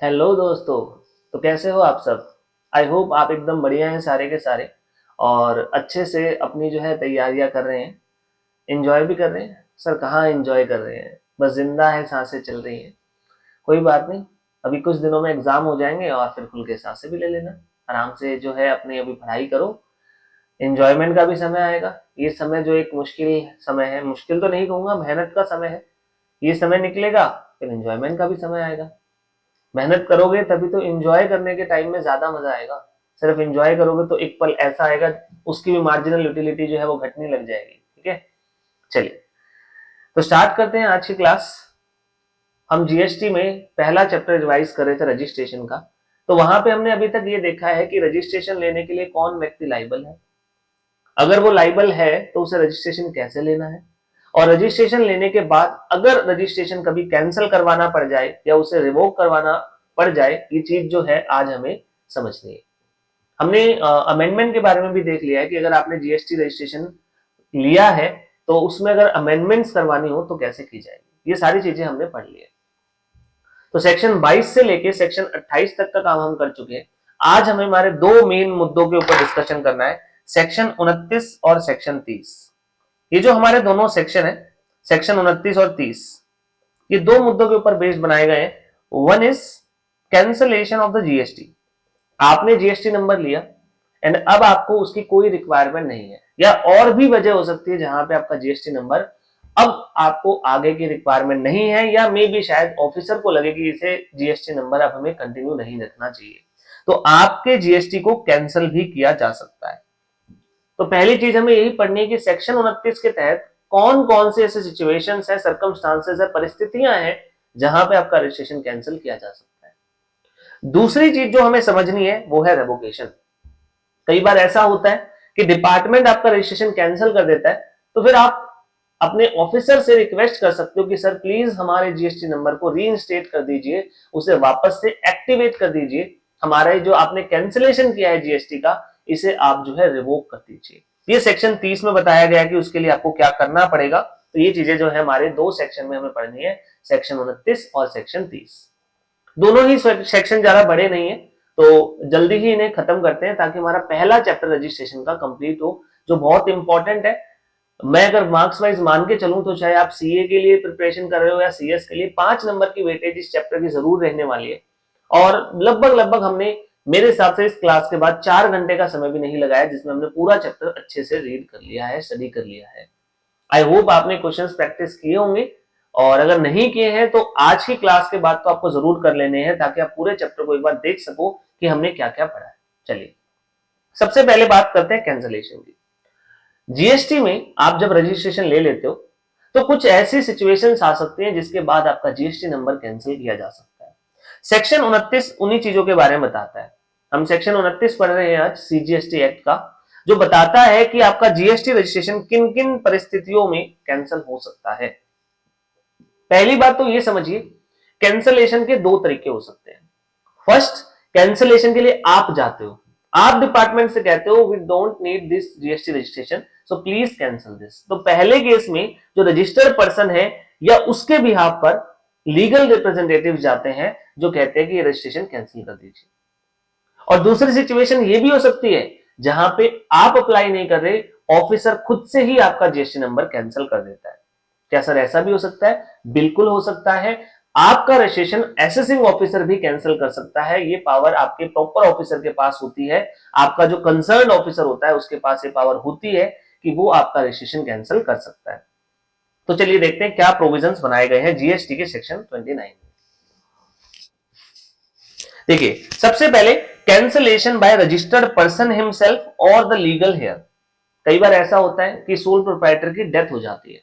Hello दोस्तों। तो कैसे हो आप सब? आई होप आप एकदम बढ़िया हैं सारे के सारे और अच्छे से अपनी जो है तैयारियां कर रहे हैं। एंजॉय भी कर रहे हैं। सर कहाँ एंजॉय कर रहे हैं, बस जिंदा है, सांसें चल रही हैं। कोई बात नहीं, अभी कुछ दिनों में एग्जाम हो जाएंगे और फिर खुल के सांसें भी ले लेना। आराम से जो है अपनी अभी पढ़ाई करो। एंजॉयमेंट का भी समय आएगा। ये समय जो एक मुश्किल समय है, मुश्किल तो नहीं कहूंगा, मेहनत का समय है। ये समय निकलेगा, फिर एंजॉयमेंट का भी समय आएगा। मेहनत करोगे तभी तो एंजॉय करने के टाइम में ज्यादा मजा आएगा। सिर्फ एंजॉय करोगे तो एक पल ऐसा आएगा, उसकी भी मार्जिनल यूटिलिटी जो है वो घटने लग जाएगी। ठीक है, चलिए तो स्टार्ट करते हैं आज की क्लास। हम जीएसटी में पहला चैप्टर रिवाइज कर रहे थे रजिस्ट्रेशन का। तो वहां पे हमने अभी तक ये देखा है कि रजिस्ट्रेशन लेने के लिए कौन व्यक्ति लाइबल है, अगर वो लाइबल है तो उसे रजिस्ट्रेशन कैसे लेना है, और रजिस्ट्रेशन लेने के बाद अगर रजिस्ट्रेशन कभी कैंसिल करवाना पड़ जाए या उसे रिवोक करवाना पड़ जाए, ये चीज जो है आज हमें समझनी है। हमने अमेंडमेंट के बारे में भी देख लिया है कि अगर आपने जीएसटी रजिस्ट्रेशन लिया है तो उसमें अगर अमेंडमेंट्स करवानी हो तो कैसे की जाएगी, ये सारी चीजें हमने पढ़ ली है। तो सेक्शन 22 से लेके सेक्शन 28 तक का काम हम कर चुके हैं। आज हमें हमारे दो मेन मुद्दों के ऊपर डिस्कशन करना है, सेक्शन 29 और सेक्शन 30। ये जो हमारे दोनों सेक्शन है, सेक्शन 29 और 30, ये दो मुद्दों के ऊपर बेस्ड बनाए गए हैं। One is cancellation of the GST. आपने जीएसटी नंबर लिया एंड अब आपको उसकी कोई रिक्वायरमेंट नहीं है, या और भी वजह हो सकती है जहां पे आपका जीएसटी नंबर अब आपको आगे की रिक्वायरमेंट नहीं है, या मे भी शायद ऑफिसर को लगे कि इसे जीएसटी नंबर अब हमें कंटिन्यू नहीं रखना चाहिए, तो आपके जीएसटी को कैंसिल भी किया जा सकता है। तो पहली चीज हमें यही पढ़नी है कि सेक्शन 29 के तहत कौन कौन से ऐसे सिचुएशंस है, सर्कमस्टांसेस है, परिस्थितियां हैं जहां पे आपका रजिस्ट्रेशन कैंसिल किया जा सकता है। दूसरी चीज जो हमें समझनी है वो है रेवोकेशन। कई बार ऐसा होता है कि डिपार्टमेंट आपका रजिस्ट्रेशन कैंसिल कर देता है, तो फिर आप अपने ऑफिसर से रिक्वेस्ट कर सकते हो कि सर प्लीज हमारे जीएसटी नंबर को रीइंस्टेट कर दीजिए, उसे वापस से एक्टिवेट कर दीजिए, हमारा जो आपने कैंसिलेशन किया है जीएसटी का, इसे आप जो है रिवोक कर दीजिए। ये सेक्शन 30 में बताया गया कि उसके लिए आपको क्या करना पड़ेगा। तो ये चीजें जो है हमारे दो सेक्शन में हमें पढ़नी है, सेक्शन 29 और सेक्शन 30। दोनों ही सेक्शन ज्यादा बड़े नहीं है, तो जल्दी ही इन्हें खत्म करते हैं ताकि हमारा पहला चैप्टर रजिस्ट्रेशन का कंप्लीट हो, जो बहुत इंपॉर्टेंट है। मैं अगर मार्क्स वाइज मान के चलूं तो चाहे आप सीए के लिए प्रिपरेशन कर रहे हो या सीएस के लिए, 5 नंबर की वेटेज इस चैप्टर की जरूर रहने वाली है। और लगभग लगभग हमने, मेरे हिसाब से इस क्लास के बाद 4 घंटे का समय भी नहीं लगाया जिसमें हमने पूरा चैप्टर अच्छे से रीड कर लिया है, स्टडी कर लिया है। आई होप आपने क्वेश्चंस प्रैक्टिस किए होंगे, और अगर नहीं किए हैं तो आज की क्लास के बाद तो आपको जरूर कर लेने हैं ताकि आप पूरे चैप्टर को एक बार देख सको कि हमने क्या क्या पढ़ा है। चलिए सबसे पहले बात करते हैं कैंसलेशन की। जीएसटी में आप जब रजिस्ट्रेशन ले लेते हो तो कुछ ऐसी सिचुएशंस आ सकती हैं जिसके बाद आपका जीएसटी नंबर कैंसिल किया जा सकता है। सेक्शन 29 उन्हीं चीजों के बारे में बताता है। हम सेक्शन 29 पढ़ रहे हैं आज सीजीएसटी एक्ट का, जो बताता है कि आपका जीएसटी रजिस्ट्रेशन किन किन परिस्थितियों में कैंसिल हो सकता है। पहली बात तो ये समझिए, कैंसलेशन के दो तरीके हो सकते हैं। फर्स्ट, कैंसलेशन के लिए आप जाते हो, आप डिपार्टमेंट से कहते हो we don't need this GST registration, so please cancel this. तो पहले केस में जो रजिस्टर्ड पर्सन है या उसके बिहाफ पर लीगल रिप्रेजेंटेटिव जाते हैं जो कहते हैं कि रजिस्ट्रेशन कैंसिल कर दीजिए। और दूसरी सिचुएशन ये भी हो सकती है जहां पे आप अप्लाई नहीं कर रहे, ऑफिसर खुद से ही आपका जीएसटी नंबर कैंसिल कर देता है। क्या सर ऐसा भी हो सकता है? बिल्कुल हो सकता है। आपका रजिस्ट्रेशन असेसिंग ऑफिसर भी कैंसिल कर सकता है। ये पावर आपके प्रॉपर ऑफिसर के पास होती है, आपका जो कंसर्न ऑफिसर होता है उसके पास ये पावर होती है कि वो आपका रजिस्ट्रेशन कैंसिल कर सकता है। तो चलिए देखते हैं क्या प्रोविजंस बनाए गए हैं जीएसटी के सेक्शन 29 में। देखिए सबसे पहले, cancellation by registered person himself और द लीगल हेयर। कई बार ऐसा होता है कि सोल प्रोप्राइटर की डेथ हो जाती है,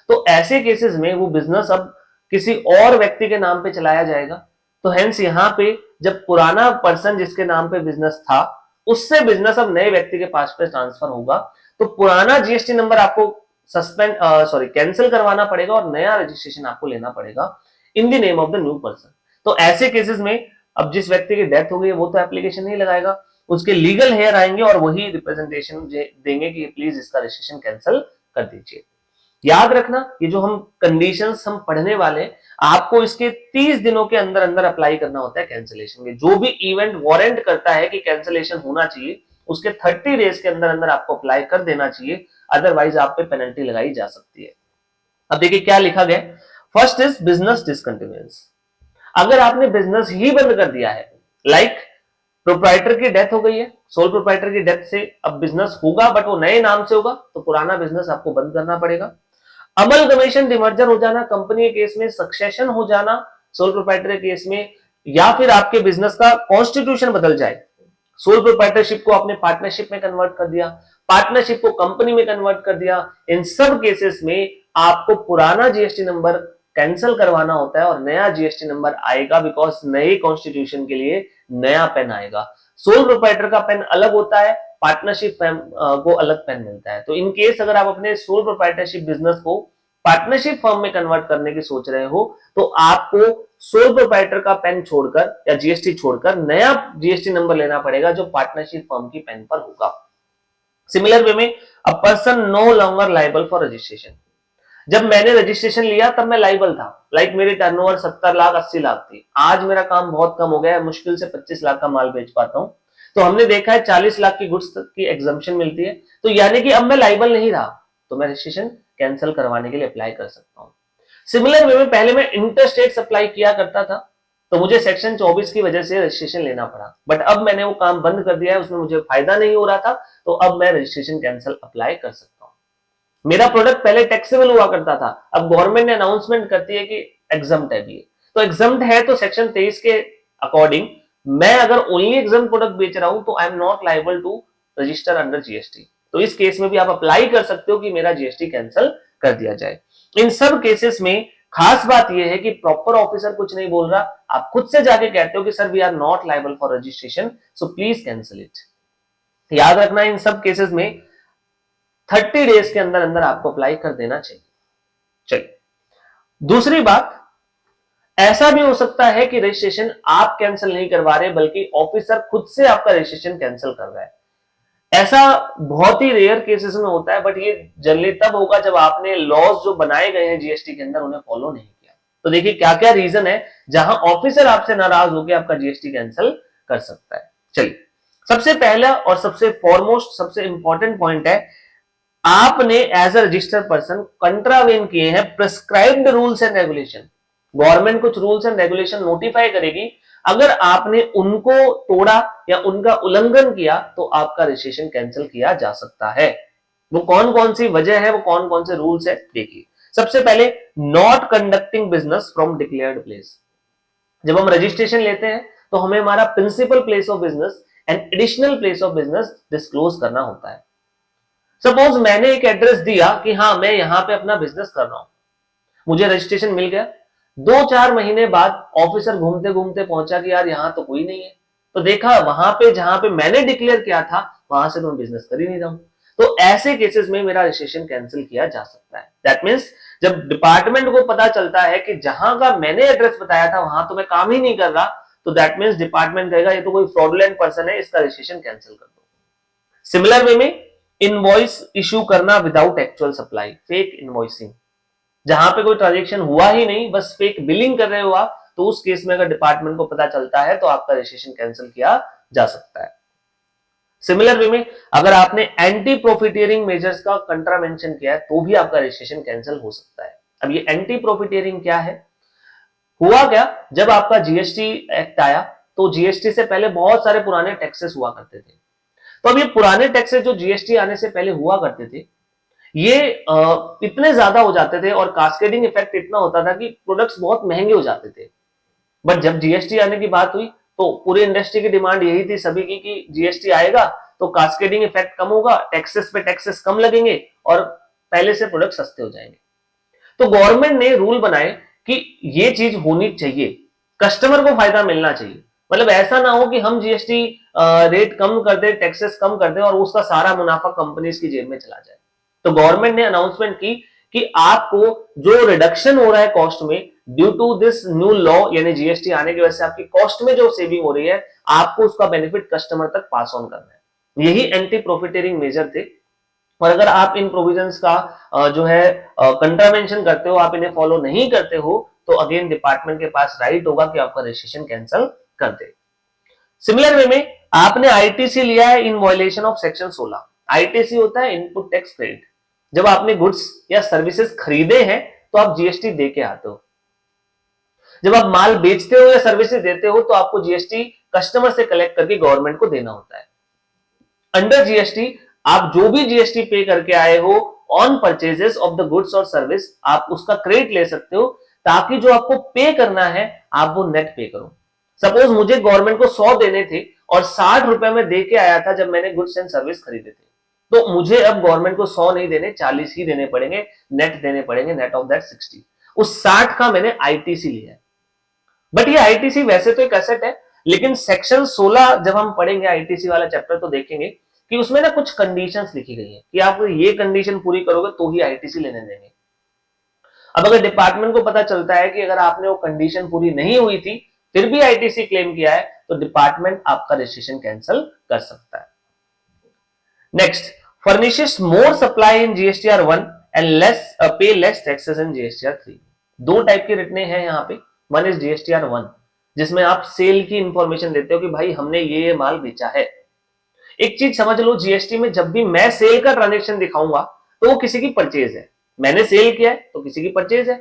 तो ऐसे केसेस में वो बिजनेस अब किसी और व्यक्ति के नाम पे चलाया जाएगा। तो हेंस यहाँ पे जब पुराना पर्सन जिसके नाम पे बिजनेस था, उससे बिजनेस अब नए व्यक्ति के पास पे ट्रांसफर होगा, तो पुराना जीएसटी नंबर आपको कैंसिल करवाना पड़ेगा और नया रजिस्ट्रेशन आपको लेना पड़ेगा in the name of the new person. तो ऐसे केसेस में अब जिस व्यक्ति की डेथ हो गई वो तो एप्लीकेशन नहीं लगाएगा, उसके लीगल हेयर आएंगे और वही रिप्रेजेंटेशन देंगे कि प्लीज इसका रजिस्ट्रेशन कैंसिल कर दीजिए। याद रखना, ये जो हम कंडीशंस हम पढ़ने वाले, आपको इसके 30 दिनों के अंदर अंदर अप्लाई करना होता है कैंसिलेशन के। जो भी इवेंट वारंट करता है कि कैंसिलेशन होना चाहिए, उसके 30 डेज के अंदर अंदर आपको अप्लाई कर देना चाहिए, अदरवाइज आप पे पेनल्टी लगाई जा सकती है। अब देखिए क्या लिखा गया। First is business discontinuance. अगर आपने बिजनेस ही बंद कर दिया है, लाइक प्रोप्राइटर की डेथ हो गई है, सोल प्रोप्राइटर की डेथ से अब बिजनेस होगा बट वो नए नाम से होगा, तो पुराना बिजनेस आपको बंद करना पड़ेगा। अमलगमेशन डिमर्जर हो जाना, कंपनी के केस में सक्सेशन हो जाना सोल प्रोप्राइटर के केस में, या फिर आपके बिजनेस का कॉन्स्टिट्यूशन बदल जाए। सोल प्रोप्राइटरशिप को आपने पार्टनरशिप में कन्वर्ट कर दिया, पार्टनरशिप को कंपनी में कन्वर्ट कर दिया, इन सब केसेस में आपको पुराना जीएसटी नंबर कैंसिल करवाना होता है और नया जीएसटी नंबर आएगा, बिकॉज नए कॉन्स्टिट्यूशन के लिए नया पेन आएगा। सोल प्रोप्राइटर का पेन अलग होता है, पार्टनरशिप को अलग पेन मिलता है। तो इन केस अगर आप अपने सोल प्रोप्राइटरशिप बिजनेस को पार्टनरशिप फर्म में कन्वर्ट करने की सोच रहे हो, तो आपको सोल प्रोप्राइटर का पेन छोड़कर या जीएसटी छोड़कर नया जीएसटी नंबर लेना पड़ेगा जो पार्टनरशिप फर्म की पेन पर होगा। सिमिलर वे में a person no longer liable for registration. जब मैंने रजिस्ट्रेशन लिया तब मैं लाइबल था, लाइक मेरी टर्नओवर 70 लाख 80 लाख थी। आज मेरा काम बहुत कम हो गया है, मुश्किल से 25 लाख का माल बेच पाता हूं। तो हमने देखा है 40 लाख की गुड्स की एग्जम्पशन मिलती है, तो यानी कि अब मैं लाइबल नहीं रहा, तो मैं रजिस्ट्रेशन कैंसिल करवाने के लिए अप्लाई कर सकता हूं। सिमिलर वे में पहले मैं इंटरस्टेट सप्लाई किया करता था, तो मुझे सेक्शन 24 की वजह से रजिस्ट्रेशन लेना पड़ा, बट अब मैंने वो काम बंद कर दिया है, उसमें मुझे फायदा नहीं हो रहा था, तो अब मैं रजिस्ट्रेशन कैंसिल अप्लाई कर सकता हूं। मेरा प्रोडक्ट पहले टैक्सेबल हुआ करता था, अब गवर्नमेंट ने अनाउंसमेंट करती है कि एग्जम्प्ट है भी, तो एग्जम्प्ट है तो सेक्शन 23 के अकॉर्डिंग मैं अगर ओनली एग्जम्प्ट प्रोडक्ट बेच रहा हूं तो I am not liable to register under GST. तो इस केस में भी आप अप्लाई कर सकते हो कि मेरा जीएसटी कैंसिल कर दिया जाए। इन सब केसेस में खास बात यह है कि प्रॉपर ऑफिसर कुछ नहीं बोल रहा, आप खुद से जाके कहते हो कि sir we are not liable for registration, so please cancel it. याद रखना इन सब केसेस में 30 डेज के अंदर अंदर आपको अप्लाई कर देना चाहिए। चलिए दूसरी बात, ऐसा भी हो सकता है कि रजिस्ट्रेशन आप कैंसिल नहीं करवा रहे बल्कि ऑफिसर खुद से आपका रजिस्ट्रेशन कैंसिल कर रहा है। ऐसा बहुत ही रेयर केसेस में होता है, बट ये जनरली तब होगा जब आपने लॉज जो बनाए गए हैं जीएसटी के अंदर उन्हें फॉलो नहीं किया। तो देखिए क्या क्या रीजन है जहां ऑफिसर आपसे नाराज होकर आपका जीएसटी कैंसिल कर सकता है। चलिए सबसे पहला और सबसे फॉरमोस्ट सबसे इंपॉर्टेंट पॉइंट है, आपने एज अ रजिस्टर्ड पर्सन कंट्रावेन किए हैं prescribed rules and regulation. Government कुछ रूल्स एंड रेगुलेशन नोटिफाई करेगी, अगर आपने उनको तोड़ा या उनका उल्लंघन किया तो आपका रजिस्ट्रेशन कैंसिल किया जा सकता है। वो कौन कौन सी वजह है, वो कौन कौन से रूल्स है, देखिए। सबसे पहले, not conducting business from declared place. जब हम रजिस्ट्रेशन लेते हैं तो हमें हमारा principal place of business and additional place of business disclose करना होता है। सपोज मैंने एक एड्रेस दिया कि हाँ मैं यहां पे अपना बिजनेस कर रहा हूं, मुझे रजिस्ट्रेशन मिल गया, 2-4 महीने बाद ऑफिसर घूमते घूमते पहुंचा कि यार यहां तो कोई नहीं है, तो देखा वहां पे जहां पे मैंने डिक्लेयर किया था वहां से तो मैं बिजनेस कर ही नहीं रहा हूं। तो ऐसे केसेस में मेरा रजिस्ट्रेशन कैंसिल किया जा सकता है। दैट मीन्स जब डिपार्टमेंट को पता चलता है कि जहां का मैंने एड्रेस बताया था वहां तो मैं काम ही नहीं कर रहा, तो दैट मीन्स डिपार्टमेंट कहेगा ये तो कोई फ्रॉडुलेंट पर्सन है, इसका रजिस्ट्रेशन कैंसिल कर दो। सिमिलर वे में इनवॉइस इशू करना without actual supply, fake invoicing, जहां पे कोई ट्रांजेक्शन हुआ ही नहीं बस फेक बिलिंग कर रहे हो आप, तो उस केस में अगर डिपार्टमेंट को पता चलता है तो आपका रजिस्ट्रेशन कैंसिल किया जा सकता है। सिमिलर वे में अगर आपने एंटी प्रॉफिटियरिंग मेजर्स का कंट्रावेंशन किया है तो भी आपका रजिस्ट्रेशन कैंसिल हो सकता है। अब ये एंटी प्रॉफिटियरिंग क्या है, हुआ क्या, जब आपका जीएसटी एक्ट आया तो जीएसटी से पहले बहुत सारे पुराने टैक्सेस हुआ करते थे। तो अब ये पुराने टैक्सेस जो जीएसटी आने से पहले हुआ करते थे ये इतने ज्यादा हो जाते थे और कास्केडिंग इफेक्ट इतना होता था कि प्रोडक्ट्स बहुत महंगे हो जाते थे। बट जब जीएसटी आने की बात हुई तो पूरी इंडस्ट्री की डिमांड यही थी सभी की कि जीएसटी आएगा तो कास्केडिंग इफेक्ट कम होगा, टैक्सेस पे टैक्सेस कम लगेंगे और पहले से प्रोडक्ट सस्ते हो जाएंगे। तो गवर्नमेंट ने रूल बनाए कि ये चीज होनी चाहिए, कस्टमर को फायदा मिलना चाहिए। मतलब ऐसा ना हो कि हम जीएसटी रेट कम कर दे, टैक्सेस कम कर दे और उसका सारा मुनाफा कंपनीज की जेब में चला जाए। तो गवर्नमेंट ने अनाउंसमेंट की कि आपको जो रिडक्शन हो रहा है कॉस्ट में due to this new law यानी जीएसटी आने की वजह से आपकी कॉस्ट में जो सेविंग हो रही है आपको उसका बेनिफिट कस्टमर तक पास ऑन करना है। यही एंटी प्रॉफिटियरिंग मेजर थे। और अगर आप इन प्रोविजंस का जो है कंट्रावेंशन करते हो, आप इन्हें फॉलो नहीं करते हो, तो अगेन डिपार्टमेंट के पास राइट होगा कि आपका रजिस्ट्रेशन कैंसिल कर दे। सिमिलर वे में आपने आईटीसी लिया है in violation of section 16। ITC होता है इनपुट टैक्स क्रेडिट। जब आपने गुड्स या सर्विसेज खरीदे हैं तो आप जीएसटी दे के आते हो। जब आप माल बेचते हो या सर्विसेज देते हो तो आपको जीएसटी कस्टमर से कलेक्ट करके गवर्नमेंट को देना होता है। अंडर जीएसटी आप जो भी जीएसटी पे करके आए हो on purchases of the goods और सर्विस, आप उसका क्रेडिट ले सकते हो ताकि जो आपको पे करना है आप वो नेट पे करो। सपोज मुझे गवर्नमेंट को 100 देने थे और 60 रुपए में दे के आया था जब मैंने गुड्स एंड सर्विस खरीदे थे, तो मुझे अब गवर्नमेंट को 100 नहीं देने, 40 ही देने पड़ेंगे, नेट देने पड़ेंगे, नेट ऑफ दैट 60। उस 60 का मैंने आईटीसी लिया है। बट ये आईटीसी वैसे तो एक एसेट है, लेकिन सेक्शन 16 जब हम पढ़ेंगे आईटीसी वाला चैप्टर तो देखेंगे कि उसमें ना कुछ कंडीशंस लिखी गई है कि आप ये कंडीशन पूरी करोगे तो ही आईटीसी लेने देंगे। अब अगर डिपार्टमेंट को पता चलता है कि अगर आपने वो कंडीशन पूरी नहीं हुई थी फिर भी आईटीसी क्लेम किया है तो डिपार्टमेंट आपका रजिस्ट्रेशन कैंसिल कर सकता है। Next, furnishes more supply in GSTR 1 and less पे लेस टैक्सेस इन जीएसटीआर 3। दो टाइप के रिटने हैं यहाँ पे। वन इज जीएसटीआर 1 जिसमें आप सेल की इंफॉर्मेशन देते हो कि भाई हमने ये माल बेचा है। एक चीज समझ लो, जीएसटी में जब भी मैं सेल का ट्रांजेक्शन दिखाऊंगा तो वो किसी की परचेज है, मैंने सेल किया है तो किसी की परचेज है।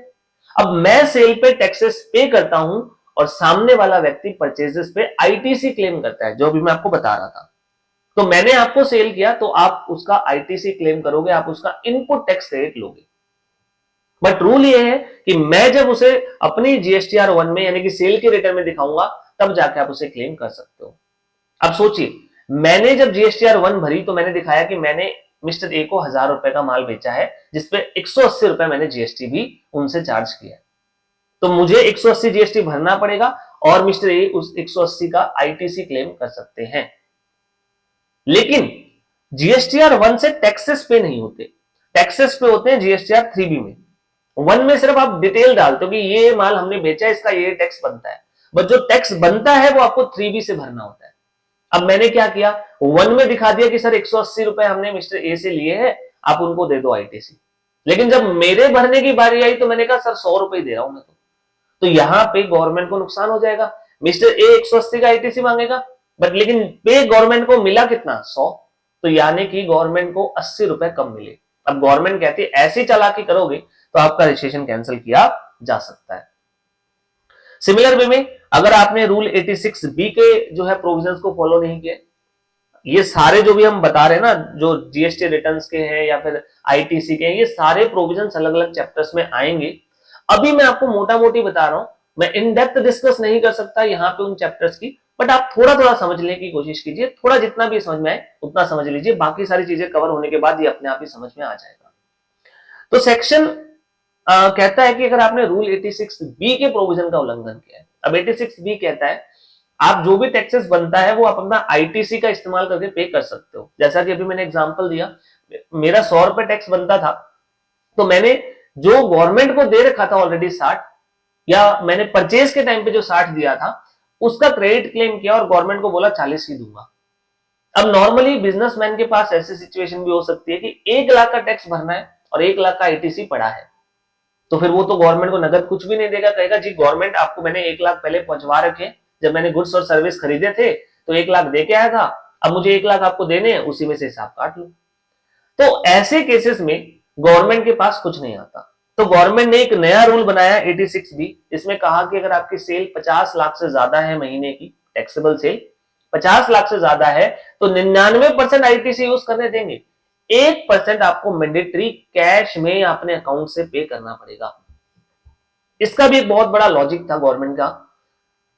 अब मैं सेल पे टैक्सेस पे करता हूं और सामने वाला व्यक्ति परचेजेस पे आईटीसी क्लेम करता है, जो भी मैं आपको बता रहा था। तो मैंने आपको सेल किया तो आप उसका आईटीसी क्लेम करोगे, आप उसका इनपुट टैक्स क्रेडिट लोगे। बट रूल ये है कि मैं जब उसे अपनी जीएसटीआर 1 में यानी कि सेल के रिटर्न में दिखाऊंगा तब जाके आप उसे क्लेम कर सकते हो। अब सोचिए, मैंने जब जीएसटीआर 1 भरी तो मैंने दिखाया कि मैंने मिस्टर ए को 1000 रुपए का माल बेचा है जिसपे 180 रुपए मैंने जीएसटी भी उनसे चार्ज किया। तो मुझे 180 जीएसटी भरना पड़ेगा और मिस्टर ए उस 180 का आईटीसी क्लेम कर सकते हैं। लेकिन जीएसटीआर 1 से टैक्सेस पे नहीं होते, टैक्सेस पे होते हैं जीएसटीआर 3B में। 1 में सिर्फ आप डिटेल डालते हो कि ये माल हमने बेचा है, इसका ये टैक्स बनता है, बट जो टैक्स बनता है वो आपको 3B से भरना होता है। अब मैंने क्या किया, 1 में दिखा दिया कि सर 180 रुपए हमने मिस्टर ए से लिए हैं, आप उनको दे दो आईटीसी। लेकिन जब मेरे भरने की बारी आई तो मैंने कहा सर 100 रुपए दे रहा हूं मैं तो यहां पे गवर्नमेंट को नुकसान हो जाएगा। मिस्टर ए 180 का आईटीसी मांगेगा बट लेकिन पे गवर्नमेंट को मिला कितना, 100। तो यानी कि गवर्नमेंट को 80 रुपए कम मिले। अब गवर्नमेंट कहती है ऐसी चालाकी करोगे तो आपका रजिस्ट्रेशन कैंसिल किया जा सकता है। सिमिलर वे में अगर आपने रूल 86B के जो है प्रोविजंस को फॉलो नहीं किया, ये सारे जो भी हम बता रहे हैं ना, जो जीएसटी रिटर्न्स के हैं या फिर आईटीसी के हैं, ये सारे प्रोविजंस अलग अलग चैप्टर्स में आएंगे। अभी मैं आपको मोटा मोटी बता रहा हूं, मैं इन डेप्थ डिस्कस नहीं कर सकता यहाँ पे उन चैप्टर्स की, बट आप थोड़ा थोड़ा समझने की कोशिश कीजिए, थोड़ा जितना भी समझ में आए उतना समझ लीजिए, बाकी सारी चीजें कवर होने के बाद ये अपने आप ही समझ में आ जाएगा। तो सेक्शन कहता है कि अगर आपने रूल 86B के प्रोविजन का उल्लंघन किया है, अब 86B कहता है आप जो भी टैक्सेस बनता है वो आप अपना आईटीसी का इस्तेमाल करके पे कर सकते हो। जैसा कि अभी मैंने एग्जांपल दिया, मेरा 100 रुपए टैक्स बनता था तो मैंने जो गवर्नमेंट को दे रखा था ऑलरेडी 60, या मैंने परचेज के टाइम पे जो 60 दिया था उसका क्रेडिट क्लेम किया और गवर्नमेंट को बोला 40 ही दूंगा। अब नॉर्मली बिजनेसमैन के पास ऐसी सिचुएशन भी हो सकती है कि 1 लाख का टैक्स भरना है और 1 लाख का आईटीसी पड़ा है, तो फिर वो तो गवर्नमेंट को नगद कुछ भी नहीं देगा, कहेगा जी गवर्नमेंट आपको मैंने 1 लाख पहले पहुंचवा रखे, जब मैंने गुड्स और सर्विस खरीदे थे तो 1 लाख दे के आया था, अब मुझे 1 लाख आपको देने हैं, उसी में से हिसाब काट लो। तो ऐसे केसेस में गवर्नमेंट के पास कुछ नहीं आता। तो गवर्नमेंट ने एक नया रूल बनाया 86B, इसमें कहा कि अगर आपकी सेल 50 लाख से ज्यादा है महीने की, टैक्सेबल सेल 50 लाख से ज्यादा है तो 99% आईटीसी यूज करने देंगे, 1% आपको मैंडेटरी कैश में अपने अकाउंट से पे करना पड़ेगा। इसका भी एक बहुत बड़ा लॉजिक था गवर्नमेंट का,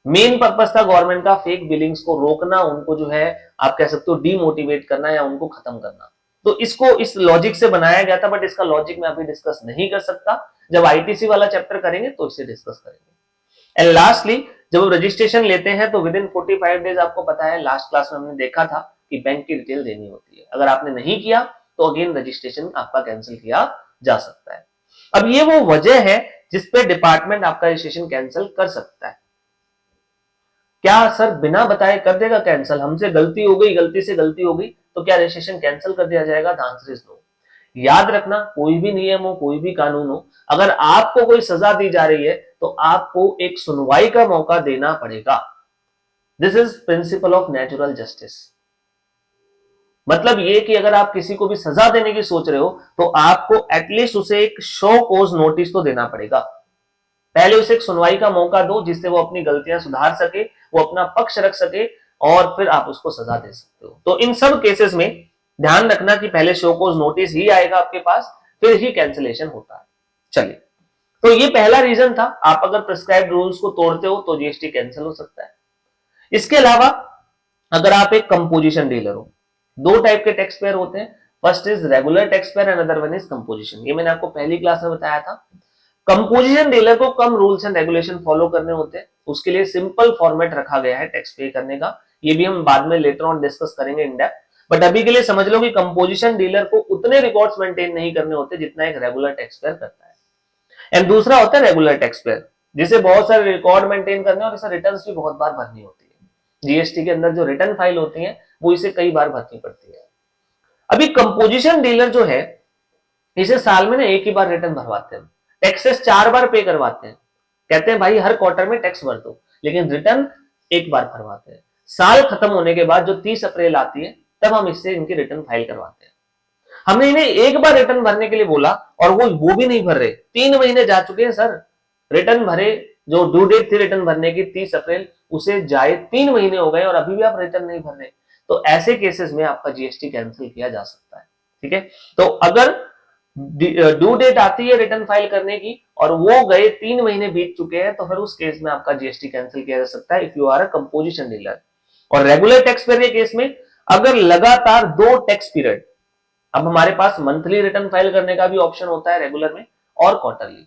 मेन पर्पस था गवर्नमेंट का फेक बिलिंग्स को रोकना, उनको जो है आप कह सकते हो डीमोटिवेट करना या उनको खत्म करना। तो इसको इस लॉजिक से बनाया गया था, बट इसका लॉजिक मैं अभी डिस्कस नहीं कर सकता, जब आईटीसी वाला चैप्टर करेंगे तो इसे डिस्कस करेंगे। एंड लास्टली जब रजिस्ट्रेशन लेते हैं तो विद इन 45 डेज, आपको पता है लास्ट क्लास में हमने देखा था कि बैंक की डिटेल देनी होती है, अगर आपने नहीं किया तो अगेन रजिस्ट्रेशन आपका कैंसिल किया जा सकता है। अब ये वो वजह है जिसपे डिपार्टमेंट आपका रजिस्ट्रेशन कैंसिल कर सकता है। क्या सर बिना बताए कर देगा कैंसिल? हमसे गलती हो गई, गलती से गलती हो गई तो क्या रजिस्ट्रेशन कैंसिल कर दिया जाएगा? The answer is no. याद रखना, कोई भी नियम हो, कोई भी कानून हो, अगर आपको कोई सजा दी जा रही है तो आपको एक सुनवाई का मौका देना पड़ेगा। This is principle of natural justice. मतलब ये कि अगर आप किसी को भी सजा देने की सोच रहे हो तो आपको एटलीस्ट उसे एक शो कोज नोटिस तो देना पड़ेगा। पहले उसे एक सुनवाई का मौका दो जिससे वो अपनी गलतियां सुधार सके, वो अपना पक्ष रख सके, और फिर आप उसको सजा दे सकते हो। तो इन सब केसेस में ध्यान रखना कि पहले शो कोज नोटिस ही आएगा आपके पास, फिर ही कैंसिलेशन होता है। चलिए, तो ये पहला रीजन था, आप अगर प्रिस्क्राइब्ड रूल्स को तोड़ते हो तो जीएसटी कैंसिल हो सकता है। इसके अलावा अगर आप एक कंपोजिशन डीलर हो, दो टाइप के टैक्स पेयर होते हैं, first is regular tax pair and other one is composition. ये मैंने आपको पहली क्लास में बताया था। कंपोजिशन डीलर को कम रूल्स एंड रेगुलेशन फॉलो करने होते हैं, उसके लिए सिंपल फॉर्मेट रखा गया है टैक्स पे करने का। ये भी हम बाद में लेटर ऑन डिस्कस करेंगे इन डेप्थ, बट अभी के लिए समझ लो कि कंपोजिशन डीलर को उतने रिकॉर्ड्स मेंटेन नहीं करने होते जितना एक रेगुलर टैक्स पेयर करता है। एंड दूसरा होता है रेगुलर टैक्स पेयर, जिसे बहुत सारे रिकॉर्ड मेंटेन करने और इसे रिटर्न्स भी बहुत बार भरनी होती है। जीएसटी के अंदर जो रिटर्न फाइल होती है वो इसे कई बार भरनी पड़ती है। अभी कंपोजिशन डीलर जो है, इसे साल में ना एक ही बार रिटर्न भरवाते हैं, टैक्सेस 4 बार पे करवाते हैं। कहते हैं भाई हर क्वार्टर में टैक्स भर दो, लेकिन रिटर्न एक बार भरवाते हैं। साल खत्म होने के बाद जो 30 अप्रैल आती है तब हम इससे इनकी रिटर्न फाइल करवाते हैं। हमने इन्हें एक बार रिटर्न भरने के लिए बोला और वो भी नहीं भर रहे, 3 महीने जा चुके हैं सर, रिटर्न भरे, जो ड्यू डेट थी रिटर्न भरने की 30 अप्रैल, उसे जाए 3 महीने हो गए और अभी भी आप रिटर्न नहीं भर रहे। तो ऐसे केसेस में आपका जीएसटी कैंसिल किया जा सकता है। ठीक है, तो अगर ड्यू डेट आती है रिटर्न फाइल करने की और वो गए 3 महीने बीत चुके हैं, तो फिर उस केस में आपका जीएसटी कैंसिल किया जा सकता है if you are a composition dealer. और रेगुलर टैक्स पेयर के केस में अगर लगातार 2 टैक्स पीरियड, अब हमारे पास मंथली रिटर्न फाइल करने का भी ऑप्शन होता है रेगुलर में और क्वार्टरली।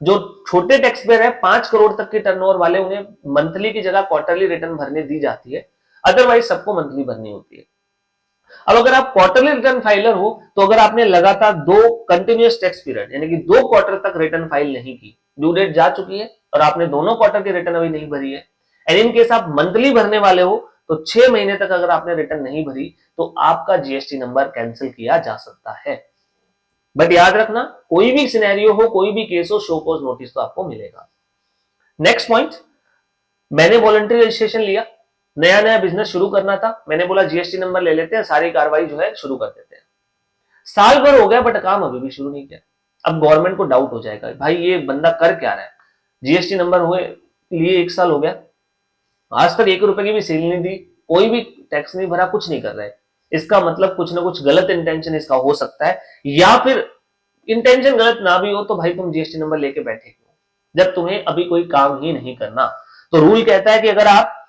जो छोटे टैक्स पेयर है 5 करोड़ तक के टर्नओवर वाले, उन्हें मंथली की जगह क्वार्टरली रिटर्न भरने दी जाती है, अदरवाइज सबको मंथली भरनी होती है। अब अगर आप क्वार्टरली रिटर्न फाइलर हो तो अगर आपने लगातार 2 कंटिन्यूअस टैक्स पीरियड यानी कि 2 क्वार्टर तक रिटर्न फाइल नहीं की, ड्यू डेट जा चुकी है और आपने दोनों क्वार्टर की रिटर्न अभी नहीं भरी है, एंड इन केस आप मंथली भरने वाले हो, तो 6 महीने तक अगर आपने रिटर्न नहीं भरी तो आपका जीएसटी नंबर कैंसिल किया जा सकता है। बट याद रखना, कोई भी सिनेरियो हो, कोई भी केस हो, शो कॉज नोटिस तो आपको मिलेगा। नेक्स्ट पॉइंट, मैंने वॉलंटरी रजिस्ट्रेशन लिया, नया नया बिजनेस शुरू करना था, मैंने बोला जीएसटी नंबर ले लेते हैं, सारी कार्रवाई जो है शुरू कर देते हैं। साल भर हो गया बट काम अभी भी शुरू नहीं किया। अब गवर्नमेंट को डाउट हो जाएगा, भाई ये बंदा कर क्या रहा है, जीएसटी नंबर हुए लिए 1 साल हो गया, आज तक 1 रुपए की भी सेल नहीं दी, कोई भी टैक्स नहीं भरा, कुछ नहीं कर रहा है, इसका मतलब कुछ ना कुछ गलत इंटेंशन इसका हो सकता है। या फिर इंटेंशन गलत ना भी हो तो भाई तुम जीएसटी नंबर लेके बैठे क्यों जब तुम्हें अभी कोई काम ही नहीं करना। तो रूल कहता है कि अगर आप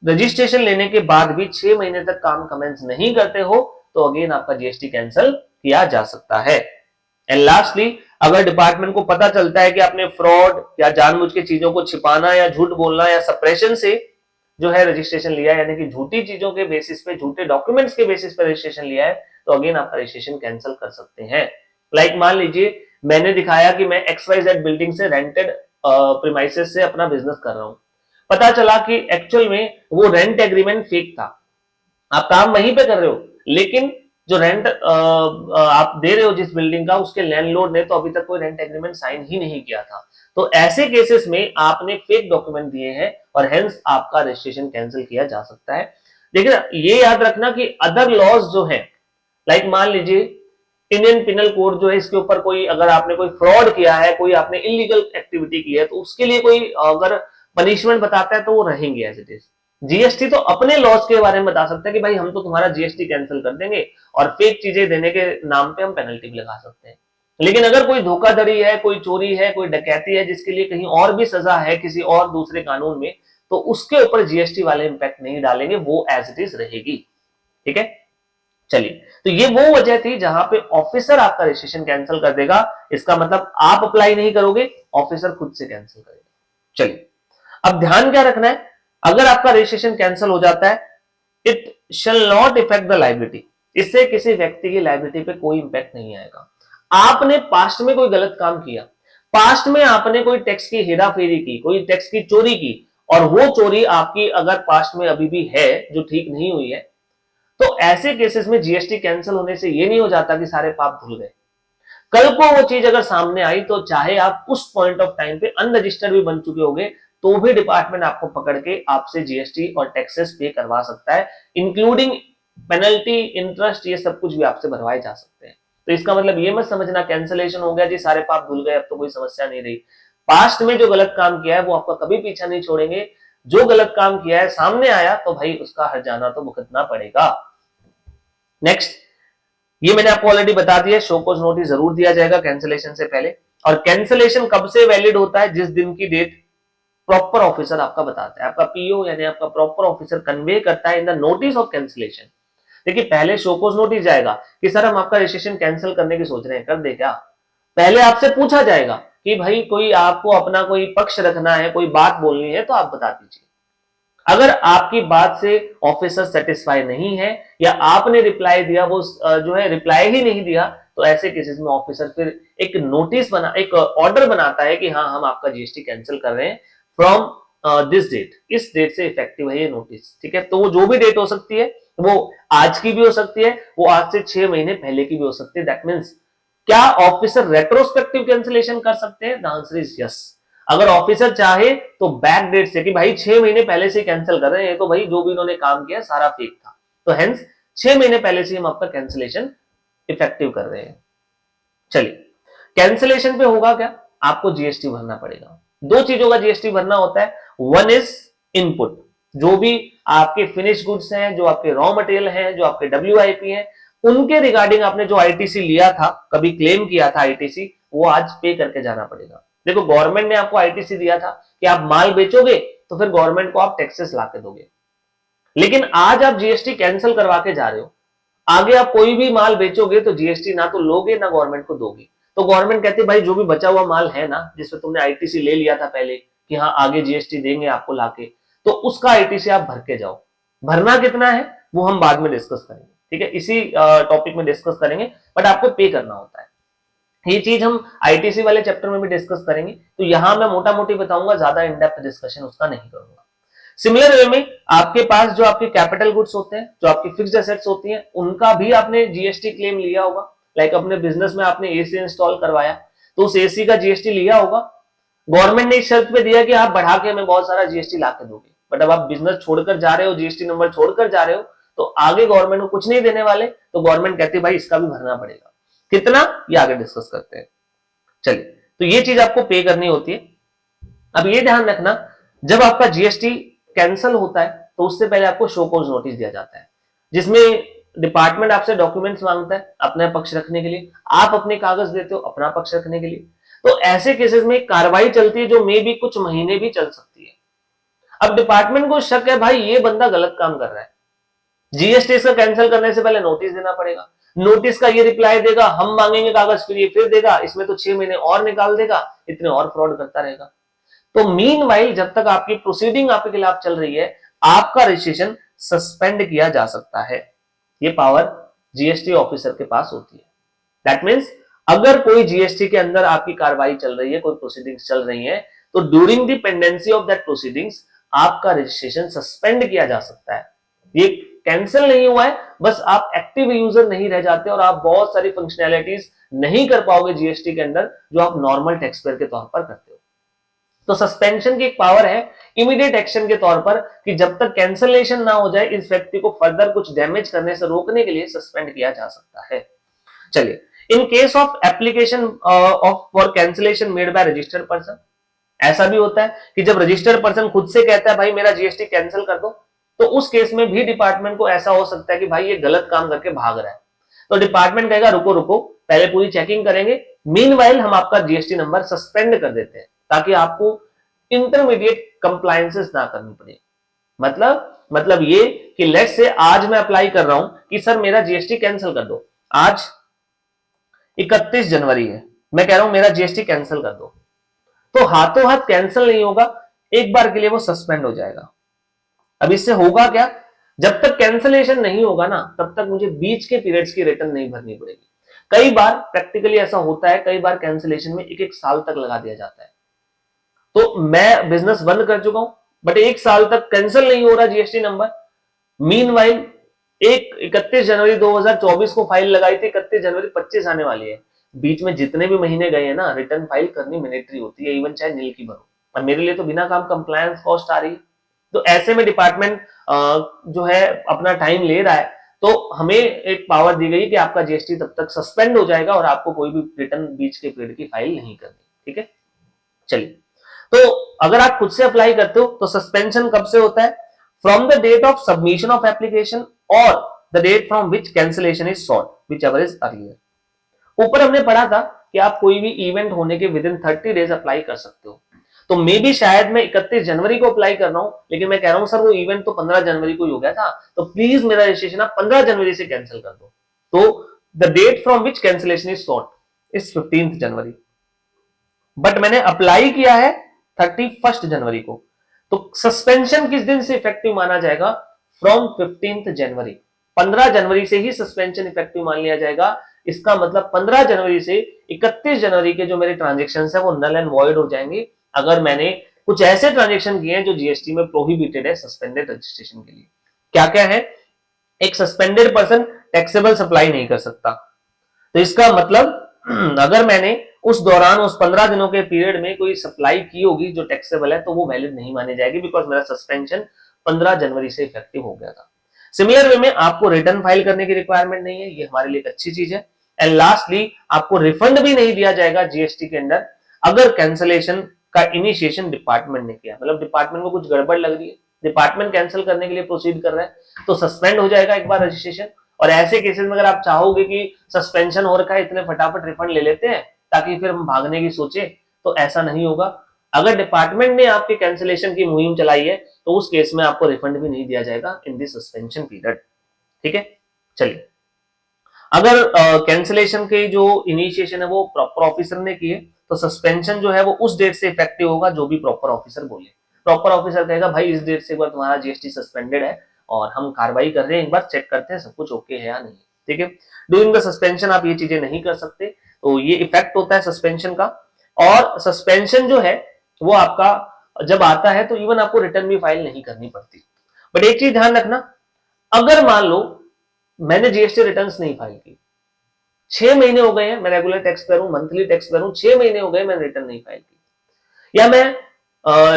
रजिस्ट्रेशन लेने के बाद भी 6 महीने तक काम कमेंस नहीं करते हो तो अगेन आपका जीएसटी कैंसिल किया जा सकता है। एंड लास्टली, अगर डिपार्टमेंट को पता चलता है कि आपने फ्रॉड या जानबूझ के चीजों को छिपाना या झूठ बोलना या सप्रेशन से जो है रजिस्ट्रेशन लिया है, यानी कि झूठी चीजों के बेसिस पे, झूठे डॉक्यूमेंट्स के बेसिस पे रजिस्ट्रेशन लिया है, तो अगेन आपका रजिस्ट्रेशन कैंसिल कर सकते हैं। लाइक मान लीजिए मैंने दिखाया कि मैं XYZ बिल्डिंग से रेंटेड प्रीमाइसेस से अपना बिजनेस कर रहा हूं, पता चला कि एक्चुअल में वो रेंट एग्रीमेंट फेक था, आप काम वहीं पे कर रहे हो लेकिन जो रेंट आप दे रहे हो जिस बिल्डिंग का, उसके लैंडलॉर्ड ने तो अभी तक कोई रेंट एग्रीमेंट साइन ही नहीं किया था। तो ऐसे केसेस में आपने फेक डॉक्यूमेंट दिए हैं और हेंस आपका रजिस्ट्रेशन कैंसिल किया जा सकता है। लेकिन ये याद रखना कि अदर लॉज जो है, लाइक मान लीजिए इंडियन पिनल कोड जो है, इसके ऊपर कोई अगर आपने कोई फ्रॉड किया है, कोई आपने इलीगल एक्टिविटी की है, तो उसके लिए कोई अगर पनिशमेंट बताता है तो वो रहेंगे एज इट इज। जीएसटी तो अपने लॉस के बारे में बता सकता है कि भाई हम तो तुम्हारा जीएसटी कैंसिल कर देंगे और फेक चीजें देने के नाम पे हम पेनल्टी भी लगा सकते हैं। लेकिन अगर कोई धोखाधड़ी है, कोई चोरी है, कोई डकैती है जिसके लिए कहीं और भी सजा है किसी और दूसरे कानून में, तो उसके ऊपर जीएसटी वाले इंपैक्ट नहीं डालेंगे, वो एज इट इज रहेगी। ठीक है, चलिए, तो ये वो वजह थी जहां पे ऑफिसर आपका रजिस्ट्रेशन कैंसिल कर देगा। इसका मतलब आप अप्लाई नहीं करोगे, ऑफिसर खुद से कैंसिल करेगा। चलिए, अब ध्यान क्या रखना है, अगर आपका रजिस्ट्रेशन कैंसिल हो जाता है, it shall not effect the liability, इससे किसी व्यक्ति की लायबिलिटी पे कोई इंपैक्ट नहीं आएगा। आपने पास्ट में कोई गलत काम किया, पास्ट में आपने कोई टैक्स की हेराफेरी की, कोई टैक्स की चोरी की, और वो चोरी आपकी अगर पास्ट में अभी भी है जो ठीक नहीं हुई है, तो ऐसे केसेस में जीएसटी कैंसिल होने से ये नहीं हो जाता कि सारे पाप धुल गए। कल को वो चीज अगर सामने आई तो चाहे आप उस पॉइंट ऑफ टाइम पे अनरजिस्टर्ड भी बन चुके होंगे, तो भी डिपार्टमेंट आपको पकड़ के आपसे जीएसटी और टैक्सेस पे करवा सकता है, इंक्लूडिंग पेनल्टी, इंटरेस्ट, ये सब कुछ भी आपसे भरवाए जा सकते हैं। तो इसका मतलब ये मत समझना कैंसिलेशन हो गया जी सारे पाप धुल गए, अब तो कोई समस्या नहीं रही। पास्ट में जो गलत काम किया है वो आपका कभी पीछा नहीं छोड़ेंगे। जो गलत काम किया है सामने आया तो भाई उसका हर्जाना तो भुगतना पड़ेगा। नेक्स्ट, ये मैंने आपको ऑलरेडी बता दिया, शो कॉज नोटिस जरूर दिया जाएगा कैंसिलेशन से पहले। और कैंसिलेशन कब से वैलिड होता है? जिस दिन की डेट प्रॉपर ऑफिसर आपका बताता है, आपका पीओ यानी आपका प्रॉपर ऑफिसर कन्वे करता है in the notice of cancellation. देखिए पहले शो कॉज नोटिस जाएगा कि सर हम आपका रजिस्ट्रेशन कैंसिल करने की सोच रहे हैं, कर दे क्या? पहले आपसे पूछा जाएगा कि भाई कोई आपको अपना कोई पक्ष रखना है, कोई बात बोलनी है तो आप बता दीजिए। अगर आपकी बात से ऑफिसर सेटिस्फाई नहीं है या आपने रिप्लाई दिया वो जो है रिप्लाई ही नहीं दिया, तो ऐसे केसेस में ऑफिसर फिर एक नोटिस बना, एक ऑर्डर बनाता है कि हाँ हम आपका जीएसटी कैंसिल कर रहे हैं फ्रॉम दिस डेट, इस डेट से इफेक्टिव है ये नोटिस। ठीक है, तो वो जो भी डेट हो सकती है वो आज की भी हो सकती है, वो आज से 6 महीने पहले की भी हो सकती है। दैट मीन्स क्या ऑफिसर रेट्रोस्पेक्टिव कैंसिलेशन कर सकते हैं? The answer is yes. अगर ऑफिसर चाहे तो बैक डेट से कि भाई 6 महीने पहले से कैंसिल कर रहे हैं, तो भाई जो भी उन्होंने काम किया सारा फेक था, तो हेंस 6 महीने पहले से हम आपका कैंसिलेशन इफेक्टिव कर रहे हैं। चलिए, कैंसिलेशन पे होगा क्या? आपको जीएसटी भरना पड़ेगा। दो चीजों का जीएसटी भरना होता है। वन इज इनपुट, जो भी आपके फिनिश गुड्स हैं, जो आपके रॉ मटेरियल हैं, जो आपके डब्ल्यूआईपी हैं, उनके रिगार्डिंग आपने जो आईटीसी लिया था, कभी क्लेम किया था आईटीसी, वो आज पे करके जाना पड़ेगा। देखो गवर्नमेंट ने आपको आईटीसी दिया था कि आप माल बेचोगे तो फिर गवर्नमेंट को आप टैक्सेस ला के दोगे, लेकिन आज आप जीएसटी कैंसिल करवा के जा रहे हो। आगे आप कोई भी माल बेचोगे तो जीएसटी ना तो लोगे ना गवर्नमेंट को दोगे। तो गवर्नमेंट कहती है भाई जो भी बचा हुआ माल है ना, जिसमें तुमने आईटीसी ले लिया था पहले कि हाँ आगे जीएसटी देंगे आपको लाके, तो उसका आईटीसी आप भर के जाओ। भरना कितना है वो हम बाद में डिस्कस करेंगे, ठीक है, इसी टॉपिक में डिस्कस करेंगे, बट आपको पे करना होता है। ये चीज हम आईटीसी वाले चैप्टर में भी डिस्कस करेंगे, तो यहां मैं मोटा मोटी बताऊंगा, ज्यादा इन डेप्थ डिस्कशन उसका नहीं करूंगा। सिमिलर वे में आपके पास जो आपके कैपिटल गुड्स होते हैं, जो आपकी फिक्स्ड एसेट्स होती हैं, उनका भी आपने जीएसटी क्लेम लिया होगा। लाइक अपने बिजनेस में आपने एसी इंस्टॉल करवाया तो उस एसी का जीएसटी लिया होगा। गवर्नमेंट ने इस शर्त पे दिया कि आप बढ़ा के हमें बहुत सारा जीएसटी ला के दोगे, बट अब आप बिजनेस छोड़कर जा रहे हो, जीएसटी नंबर छोड़कर जा रहे हो, तो आगे गवर्नमेंट को कुछ नहीं देने वाले, तो गवर्नमेंट कहती है भाई इसका भी भरना पड़ेगा। कितना, ये आगे डिस्कस करते हैं। चलिए, तो ये चीज आपको पे करनी होती है। अब ये ध्यान रखना, जब आपका जीएसटी कैंसिल होता है तो उससे पहले आपको शो कॉज नोटिस दिया जाता है, जिसमें डिपार्टमेंट आपसे डॉक्यूमेंट्स मांगता है अपना पक्ष रखने के लिए, आप अपने कागज देते हो अपना पक्ष रखने के लिए। तो ऐसे केसेस में कार्रवाई चलती है जो मे भी कुछ महीने भी चल सकती है। अब डिपार्टमेंट को शक है भाई ये बंदा गलत काम कर रहा है, जीएसटी इसका कैंसिल करने से पहले नोटिस देना पड़ेगा, नोटिस का ये रिप्लाई देगा, हम मांगेंगे कागज, फिर ये फिर देगा, इसमें तो 6 महीने और निकाल देगा, इतने और फ्रॉड करता रहेगा। तो मीनवाइल जब तक आपकी प्रोसीडिंग आपके खिलाफ चल रही है, आपका रजिस्ट्रेशन सस्पेंड किया जा सकता है। ये पावर जीएसटी ऑफिसर के पास होती है। दैट मीन्स अगर कोई जीएसटी के अंदर आपकी कार्रवाई चल रही है, कोई प्रोसीडिंग्स चल रही है, तो during the pendency of that proceedings आपका रजिस्ट्रेशन सस्पेंड किया जा सकता है। ये कैंसिल नहीं हुआ है, बस आप एक्टिव यूजर नहीं रह जाते और आप बहुत सारी फंक्शनैलिटीज नहीं कर पाओगे जीएसटी के अंदर जो आप नॉर्मल टैक्स पेयर के तौर पर करते हो। तो सस्पेंशन की एक पावर है इमीडिएट एक्शन के तौर पर कि जब तक कैंसिलेशन ना हो जाए इस व्यक्ति को फर्दर कुछ डैमेज करने से रोकने के लिए सस्पेंड किया जा सकता है। चलिए, in case of application of for cancellation made by registered person, ऐसा भी होता है कि जब रजिस्टर्ड पर्सन खुद से कहता है भाई मेरा जीएसटी कैंसिल कर दो, तो उस केस में भी डिपार्टमेंट को ऐसा हो सकता है कि भाई ये गलत काम करके भाग रहा है, तो डिपार्टमेंट कहेगा रुको रुको पहले पूरी चेकिंग करेंगे, मीनवाइल हम आपका जीएसटी नंबर सस्पेंड कर देते हैं ताकि आपको इंटरमीडिएट कंप्लायंसेस ना करनी पड़े। मतलब ये कि लेट से आज मैं अप्लाई कर रहा हूं कि सर मेरा जीएसटी कैंसिल कर दो, आज 31 जनवरी है, मैं कह रहा हूं मेरा जीएसटी कैंसिल कर दो, तो हाथों हाथ कैंसिल नहीं होगा, एक बार के लिए वो सस्पेंड हो जाएगा। अब इससे होगा क्या, जब तक कैंसिलेशन नहीं होगा ना तब तक मुझे बीच के पीरियड्स की रिटर्न नहीं भरनी पड़ेगी। कई बार प्रैक्टिकली ऐसा होता है, कई बार कैंसिलेशन में एक साल तक लगा दिया जाता है। तो मैं बिजनेस बंद कर चुका हूं बट 1 साल तक कैंसिल नहीं हो रहा जीएसटी नंबर, मीनवाइल एक 31 जनवरी 2024 को फाइल लगाई थी, 31 जनवरी 25 आने वाली है। बीच में जितने भी महीने गए हैं ना, रिटर्न फाइल करनी मैंडेटरी होती है, इवन चाहे नील की भरो। और मेरे लिए तो बिना काम कंप्लायंस कॉस्ट आ रही है। तो ऐसे में डिपार्टमेंट जो है अपना टाइम ले रहा है, तो हमें एक पावर दी गई कि आपका जीएसटी तब तक सस्पेंड हो जाएगा और आपको कोई भी रिटर्न बीच के पीरियड की फाइल नहीं करनी। ठीक है, चलिए। तो अगर आप खुद से अप्लाई करते हो तो सस्पेंशन कब से होता है? From the date of submission of application और the date from which cancellation is solve, whichever is earlier. ऊपर हमने पढ़ा था कि आप कोई भी इवेंट होने के विद इन 30 डेज अप्लाई कर सकते हो। तो मे भी शायद मैं 31 जनवरी को अप्लाई कर रहा हूं, लेकिन मैं कह रहा हूं सर वो इवेंट तो 15 जनवरी को ही हो गया था, तो प्लीज मेरा रजिस्ट्रेशन आप 15 जनवरी से कैंसिल कर दो। तो the date from which cancellation is solve is 15 January, but मैंने अप्लाई किया है 31 जनवरी को। तो सस्पेंशन किस दिन से इफेक्टिव माना जाएगा? फ्रॉम 15 जनवरी। 15 जनवरी से ही सस्पेंशन इफेक्टिव मान लिया जाएगा। इसका मतलब 15 जनवरी से 31 जनवरी के जो मेरे ट्रांजेक्शन है वो नल एंड वॉइड हो जाएंगे, अगर मैंने कुछ ऐसे ट्रांजेक्शन किए हैं जो जीएसटी में प्रोहिबिटेड है सस्पेंडेड रजिस्ट्रेशन के लिए। क्या क्या है? एक सस्पेंडेड पर्सन टैक्सेबल सप्लाई नहीं कर सकता। तो इसका मतलब अगर मैंने उस दौरान उस 15 दिनों के पीरियड में कोई सप्लाई की होगी जो टैक्सेबल है, तो वो वैलिड नहीं मानी जाएगी, बिकॉज मेरा सस्पेंशन 15 जनवरी से इफेक्टिव हो गया था। सिमिलर वे में आपको रिटर्न फाइल करने की रिक्वायरमेंट नहीं है, ये हमारे लिए एक अच्छी चीज है। एंड लास्टली आपको रिफंड भी नहीं दिया जाएगा जीएसटी के अंदर अगर कैंसिलेशन का इनिशिएशन डिपार्टमेंट ने किया। मतलब डिपार्टमेंट को कुछ गड़बड़ लग रही है, डिपार्टमेंट कैंसिल करने के लिए प्रोसीड कर रहा है, तो सस्पेंड हो जाएगा एक बार रजिस्ट्रेशन। और ऐसे केसेस में अगर आप चाहोगे कि सस्पेंशन हो रखा है, इतने फटाफट रिफंड ले लेते हैं ताकि फिर हम भागने की सोचे, तो ऐसा नहीं होगा। अगर डिपार्टमेंट ने आपके कैंसिलेशन की मुहिम चलाई है तो उस केस में आपको रिफंड भी नहीं दिया जाएगा इन दी सस्पेंशन पीरियड। ठीक है, चलिए। अगर कैंसिलेशन के जो इनिशिएशन है वो प्रॉपर ऑफिसर ने किए तो सस्पेंशन जो है वो उस डेट से इफेक्टिव होगा जो भी प्रॉपर ऑफिसर बोले। प्रॉपर ऑफिसर कहेगा भाई इस डेट से एक बार तुम्हारा जीएसटी सस्पेंडेड है और हम कार्रवाई कर रहे हैं, एक बार चेक करते हैं सब कुछ ओके है या नहीं। ठीक है, ड्यूरिंग द सस्पेंशन आप ये चीजें नहीं कर सकते, तो ये इफेक्ट होता है सस्पेंशन का। और सस्पेंशन जो है वो आपका जब आता है तो इवन आपको रिटर्न भी फाइल नहीं करनी पड़ती। बट एक चीज ध्यान रखना, अगर मान लो मैंने जीएसटी रिटर्न्स नहीं फाइल की, 6 महीने हो गए हैं मैं रेगुलर टैक्स पेयर हूं, मंथली टैक्स पेयर हूं, 6 महीने हो गए मैंने रिटर्न नहीं फाइल की, या मैं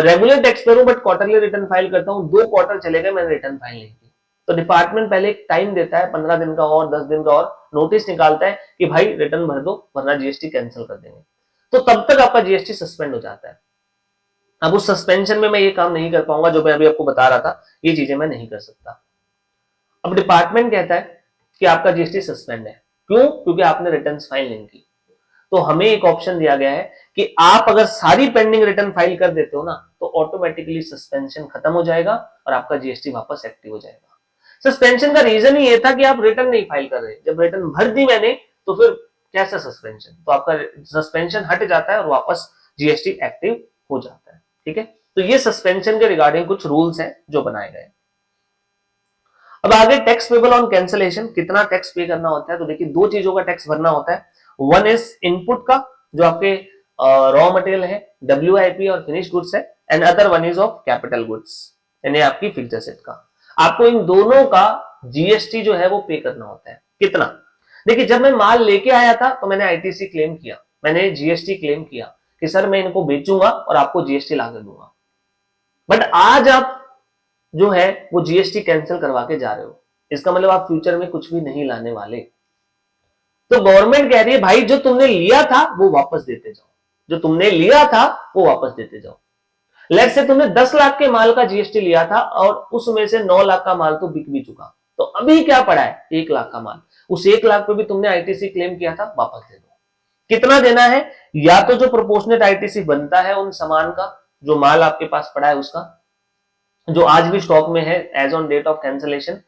रेगुलर टैक्स पेयर हूं बट क्वार्टरली रिटर्न फाइल करता हूं, 2 क्वार्टर चले गए मैंने रिटर्न फाइल नहीं की, तो डिपार्टमेंट पहले एक टाइम देता है 15 दिन का और 10 दिन का और नोटिस निकालता है कि भाई रिटर्न भर दो वरना जीएसटी कैंसिल कर देंगे। तो तब तक आपका जीएसटी सस्पेंड हो जाता है। अब उस सस्पेंशन में मैं ये काम नहीं कर पाऊंगा जो मैं अभी आपको बता रहा था, ये चीजें मैं नहीं कर सकता। अब डिपार्टमेंट कहता है कि आपका जीएसटी सस्पेंड है, क्यों? क्योंकि आपने रिटर्न्स फाइल नहीं की। तो हमें एक ऑप्शन दिया गया है कि आप अगर सारी पेंडिंग रिटर्न फाइल कर देते हो ना तो ऑटोमेटिकली सस्पेंशन खत्म हो जाएगा और आपका जीएसटी वापस एक्टिव हो जाएगा। सस्पेंशन का रीजन ही ये था कि आप रिटर्न नहीं फाइल कर रहे, जब रिटर्न भर दी मैंने तो फिर कैसा सस्पेंशन, तो आपका सस्पेंशन हट जाता है और वापस जीएसटी एक्टिव हो जाता है। ठीक है, तो ये सस्पेंशन के रिगार्डिंग कुछ रूल्स हैं जो बनाए गए। अब आगे टैक्स पेबल ऑन कैंसिलेशन, कितना टैक्स पे करना होता है? तो देखिए 2 चीजों का टैक्स भरना होता है। वन इज इनपुट का जो आपके रॉ मटेरियल है, डब्ल्यूआईपी और फिनिश गुड्स है, and other one is of capital goods यानी आपकी फिक्स्ड एसेट का। आपको इन दोनों का जीएसटी जो है वो पे करना होता है। कितना? देखिए जब मैं माल लेके आया था तो मैंने आईटीसी क्लेम किया, मैंने जीएसटी क्लेम किया कि सर मैं इनको बेचूंगा और आपको जीएसटी लाकर दूंगा। बट आज आप जो है वो जीएसटी कैंसिल करवा के जा रहे हो, इसका मतलब आप फ्यूचर में कुछ भी नहीं लाने वाले। तो गवर्नमेंट कह रही है भाई जो तुमने लिया था वो वापस देते जाओ, जो तुमने लिया था वो वापस देते जाओ। लेट्स से तुमने 10 लाख के माल का जीएसटी लिया था और उसमें से 9 लाख का माल तो बिक भी चुका, तो अभी क्या पड़ा है? 1 लाख का माल, उस 1 लाख पे भी तुमने आईटीसी क्लेम किया था, वापस दे दो। कितना देना है? या तो जो प्रोपोर्शनेट आईटीसी बनता है उन सामान का, जो माल आपके पास पड़ा है उसका, जो आज भी स्टॉक में है as on date of cancellation,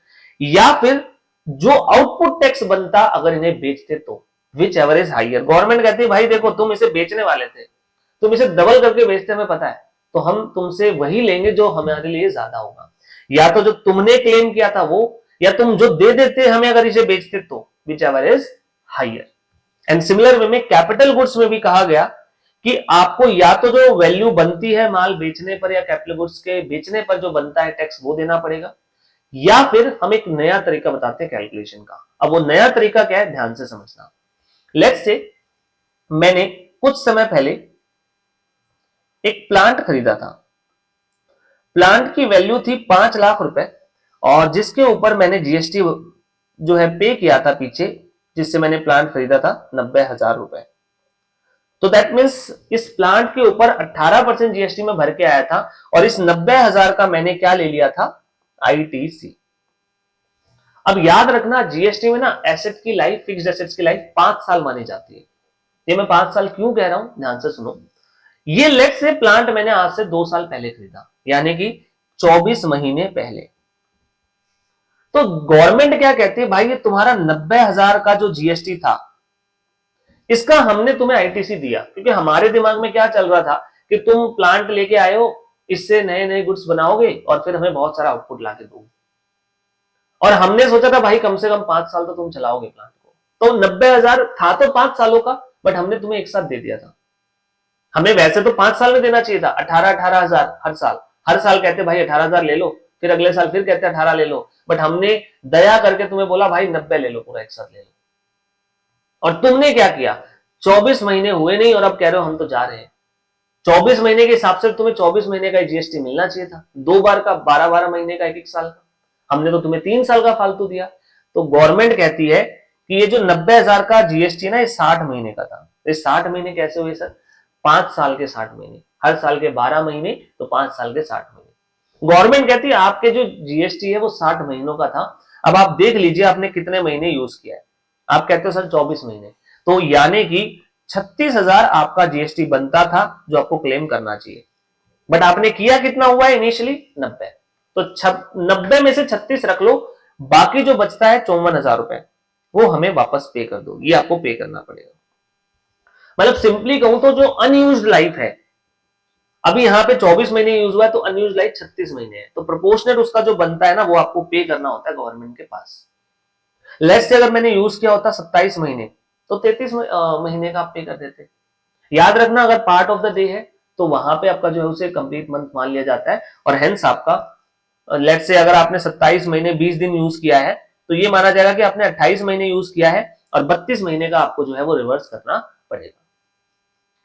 या फिर जो आउटपुट टैक्स बनता अगर इन्हें बेचते तो, which ever is higher. Government कहती है भाई देखो तुम इसे बेचने वाले थे, तुम इसे डबल करके बेचते हमें पता है, तो हम तुमसे वही लेंगे जो हमारे लिए ज्यादा होगा। या तो जो तुमने क्लेम किया था वो, या तुम जो दे देते हमें अगर इसे बेचते तो, which ever is higher. And similar way में कैपिटल गुड्स में भी कहा गया कि आपको या तो जो वैल्यू बनती है माल बेचने पर या कैपिटल गुड्स के बेचने पर जो बनता है टैक्स वो देना पड़ेगा, या फिर हम एक नया तरीका बताते हैं कैलकुलेशन का। अब वो नया तरीका क्या है, ध्यान से समझना। लेट्स से मैंने कुछ समय पहले एक प्लांट खरीदा था। प्लांट की वैल्यू थी 5 लाख रुपए, और जिसके ऊपर मैंने जीएसटी जो है पे किया था पीछे, जिससे मैंने प्लांट खरीदा था 90,000 रुपए। तो दैट मीन्स इस प्लांट के ऊपर 18% जीएसटी में भर के आया था, और इस 90,000 का मैंने क्या ले लिया था, आईटीसी। अब याद रखना, जीएसटी में ना एसेट की लाइफ, फिक्स्ड एसेट्स की लाइफ 5 साल मानी जाती है। ये मैं 5 साल क्यों कह रहा हूं, ध्यान से सुनो। ये लेट से प्लांट मैंने आज से 2 साल पहले खरीदा, यानी कि 24 महीने पहले। तो गवर्नमेंट क्या कहती है, भाई ये तुम्हारा 90,000 का जो जीएसटी था, इसका हमने तुम्हें आईटीसी दिया, क्योंकि हमारे दिमाग में क्या चल रहा था कि तुम प्लांट लेके आए हो, इससे नए नए गुड्स बनाओगे और फिर हमें बहुत सारा आउटपुट लाके दोगे। और हमने सोचा था भाई कम से कम 5 साल तो तुम चलाओगे प्लांट को। तो 90,000 था तो 5 सालों का, बट हमने तुम्हें एक साथ दे दिया था। हमें वैसे तो 5 साल में देना चाहिए था, 18,000 हर साल। हर साल कहते भाई 18,000 ले लो, फिर अगले साल फिर कहते 18 ले लो, बट हमने दया करके तुम्हें बोला भाई 90 ले लो, पूरा एक साथ ले लो। और तुमने क्या किया, 24 महीने हुए नहीं और अब कह रहे हो हम तो जा रहे हैं। 24 महीने के हिसाब से तुम्हें 24 महीने का जीएसटी मिलना चाहिए था, 2 बार का, 12-12 महीने का, 1-1 साल का। हमने तो तुम्हें 3 साल का फालतू दिया। तो गवर्नमेंट कहती है कि ये जो 90,000 का जीएसटी ना, ये 60 महीने का था। ये 60 महीने कैसे हुए सर, 5 साल के 60 महीने, हर साल के 12 महीने, तो 5 साल के 60 महीने। गवर्नमेंट कहती है आपके जो जीएसटी है वो 60 महीनों का था। अब आप देख लीजिए आपने कितने महीने यूज किया है। आप कहते हो सर 24 महीने, तो यानी कि 36,000 आपका जीएसटी बनता था जो आपको क्लेम करना चाहिए, बट आपने किया कितना हुआ है इनिशियली, 90। तो 90 में से 36 रख लो, बाकी जो बचता है 54,000 रुपए, वो हमें वापस पे कर दो, ये आपको पे करना पड़ेगा। मतलब सिंपली कहूं तो जो अनयूज्ड लाइफ है, अभी यहां पे 24 महीने यूज हुआ है, तो अनयूज्ड लाइफ 36 महीने है, तो प्रोपोर्शनेट उसका जो बनता है ना, वो आपको पे करना होता है गवर्नमेंट के पास। लेट्स से अगर मैंने यूज किया होता 27 महीने, तो 33 महीने का आप पे कर देते। याद रखना, अगर पार्ट ऑफ द डे है तो वहां पे आपका जो है उसे कंप्लीट मंथ मान लिया जाता है, और हेंस आपका लेट्स से अगर आपने 27 महीने 20 दिन यूज किया है, तो ये माना जाएगा कि आपने 28 महीने यूज किया है, और 32 महीने का आपको जो है वो रिवर्स करना पड़ेगा।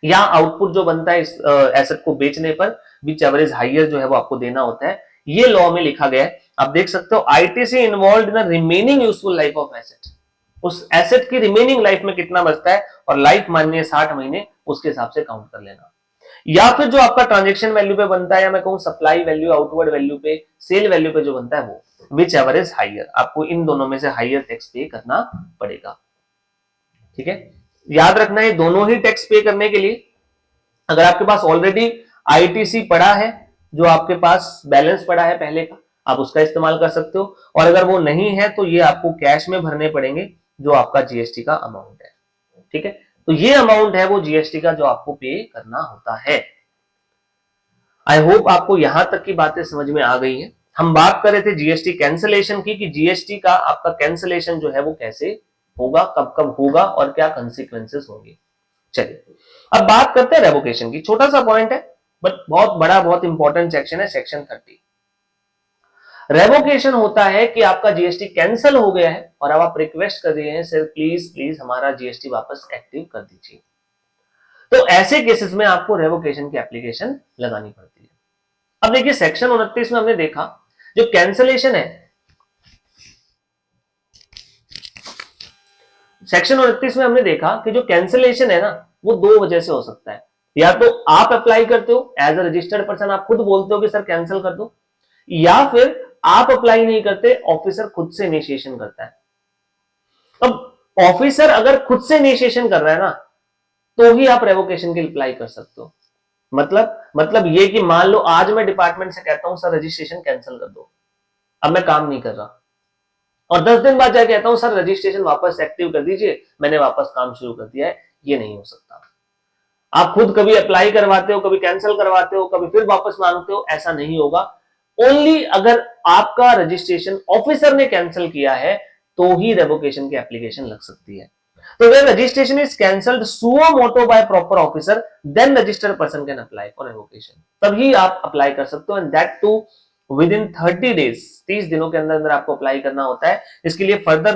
या आउटपुट जो बनता है इस एसेट को बेचने पर, विच एवरेज हायर जो है वो आपको देना होता है। ये लॉ में लिखा गया है, आप देख सकते हो, ITC involve in remaining useful life of asset. उस एसेट की रिमेनिंग लाइफ में कितना बचता है, और लाइफ मानिए 60 महीने, उसके हिसाब से काउंट कर लेना। या फिर जो आपका ट्रांजेक्शन वैल्यू पे बनता है, या मैं कहूं सप्लाई वैल्यू, आउटवर्ड वैल्यू पे, सेल वैल्यू पे जो बनता है वो विच एवरेज हायर, आपको इन दोनों में से हायर टैक्स पे करना पड़ेगा। ठीक है, याद रखना है दोनों ही टैक्स पे करने के लिए, अगर आपके पास ऑलरेडी आईटीसी पड़ा है, जो आपके पास बैलेंस पड़ा है पहले का, आप उसका इस्तेमाल कर सकते हो, और अगर वो नहीं है तो ये आपको कैश में भरने पड़ेंगे, जो आपका जीएसटी का अमाउंट है। ठीक है, तो ये अमाउंट है वो जीएसटी का जो आपको पे करना होता है। आई होप आपको यहां तक की बातें समझ में आ गई है। हम बात कर रहे थे जीएसटी कैंसलेशन की, कि जीएसटी का आपका कैंसलेशन जो है वो कैसे होगा, कब कब होगा, और क्या कंसिक्वेंसेस होंगे। चलिए अब बात करते हैं रेवोकेशन की। छोटा सा पॉइंट है बट बहुत बड़ा, बहुत इंपॉर्टेंट सेक्शन है, सेक्शन 30। रेवोकेशन होता है कि आपका जीएसटी कैंसिल हो गया है और अब आप रिक्वेस्ट कर रहे हैं सर प्लीज प्लीज हमारा जीएसटी वापस एक्टिव कर दीजिए। तो ऐसे केसेस में आपको रेवोकेशन की एप्लीकेशन लगानी पड़ती है। अब देखिए सेक्शन 29 में हमने देखा जो कैंसलेशन है, सेक्शन 29 में हमने देखा कि जो कैंसलेशन है ना, वो 2 वजह से हो सकता है। या तो आप अप्लाई करते हो एज अ रजिस्टर्ड पर्सन, आप खुद बोलते हो कि सर कैंसिल कर दो, या फिर आप अप्लाई नहीं करते, ऑफिसर खुद से इनिशिएशन करता है। अब ऑफिसर अगर खुद से इनिशिएशन कर रहा है ना, तो ही आप रेवोकेशन के लिए अप्लाई कर सकते हो। मतलब ये कि मान लो आज मैं डिपार्टमेंट से कहता हूं सर रजिस्ट्रेशन कैंसिल कर दो, अब मैं काम नहीं कर रहा, और 10 दिन बाद जाके कहता हूं सर रजिस्ट्रेशन वापस एक्टिव कर दीजिए, मैंने वापस काम शुरू कर दिया है। ये नहीं हो सकता। आप खुद कभी अप्लाई करवाते हो, कभी कैंसिल करवाते हो, कभी फिर वापस मांगते हो, ऐसा नहीं होगा। ओनली अगर आपका रजिस्ट्रेशन ऑफिसर ने कैंसिल किया है, तो ही रेवोकेशन की एप्लीकेशन लग सकती है। तो when registration is cancelled suo moto by proper officer, then registered person can apply for revocation। तभी आप अप्लाई कर सकते हो, and that too within 30 days, 30 दिनों के अंदर अंदर आपको अप्लाई करना होता है। इसके लिए फर्दर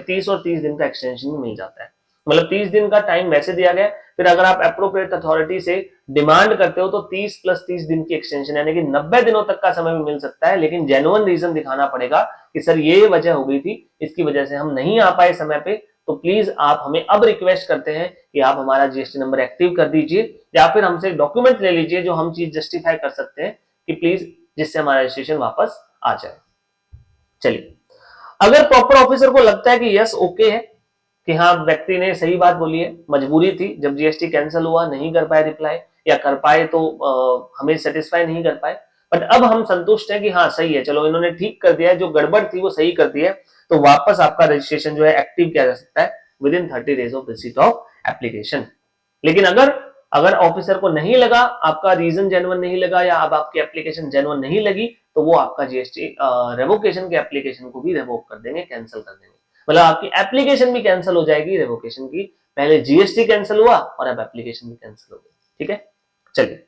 30 और 30 दिन का एक्सटेंशन मिल जाता है। मतलब 30 दिन का टाइम वैसे दिया गया, फिर अगर आप अप्रोप्रिएट अथॉरिटी से डिमांड करते हो तो 30 + 30 दिन की एक्सटेंशन, यानी कि 90 दिनों तक का समय भी मिल सकता है, लेकिन जेन्युइन रीजन दिखाना पड़ेगा कि सर ये वजह हो गई थी, इसकी वजह से हम नहीं आ पाए समय पे, तो प्लीज आप हमें अब रिक्वेस्ट करते हैं कि आप हमारा जीएसटी नंबर एक्टिव कर दीजिए, या फिर हमसे डॉक्यूमेंट ले लीजिए जो हम चीज जस्टिफाई कर सकते हैं कि प्लीज, जिससे हमारा रजिस्ट्रेशन वापस आ जाए। चलिए, अगर प्रॉपर ऑफिसर को लगता है कि यस ओके है कि हाँ व्यक्ति ने सही बात बोली है, मजबूरी थी, जब जीएसटी कैंसिल हुआ नहीं कर पाए रिप्लाई, या कर पाए तो हमें सेटिस्फाई नहीं कर पाए, बट अब हम संतुष्ट हैं कि हाँ सही है, चलो इन्होंने ठीक कर दिया है, जो गड़बड़ थी वो सही कर दी है, तो वापस आपका रजिस्ट्रेशन जो है एक्टिव किया जा सकता है with in 30 days of receipt of application. लेकिन अगर अगर ऑफिसर को नहीं लगा, आपका रीजन जेन्युइन नहीं लगा, या अब आपकी एप्लीकेशन जेन्युइन नहीं लगी, तो वो आपका जीएसटी रेवोकेशन के एप्लीकेशन को भी रेवोक कर देंगे, कैंसिल कर देंगे। मतलब आपकी एप्लीकेशन भी कैंसिल हो जाएगी रेवोकेशन की, पहले जीएसटी कैंसिल हुआ और अब एप्लीकेशन भी कैंसिल हो गई। ठीक है, चलिए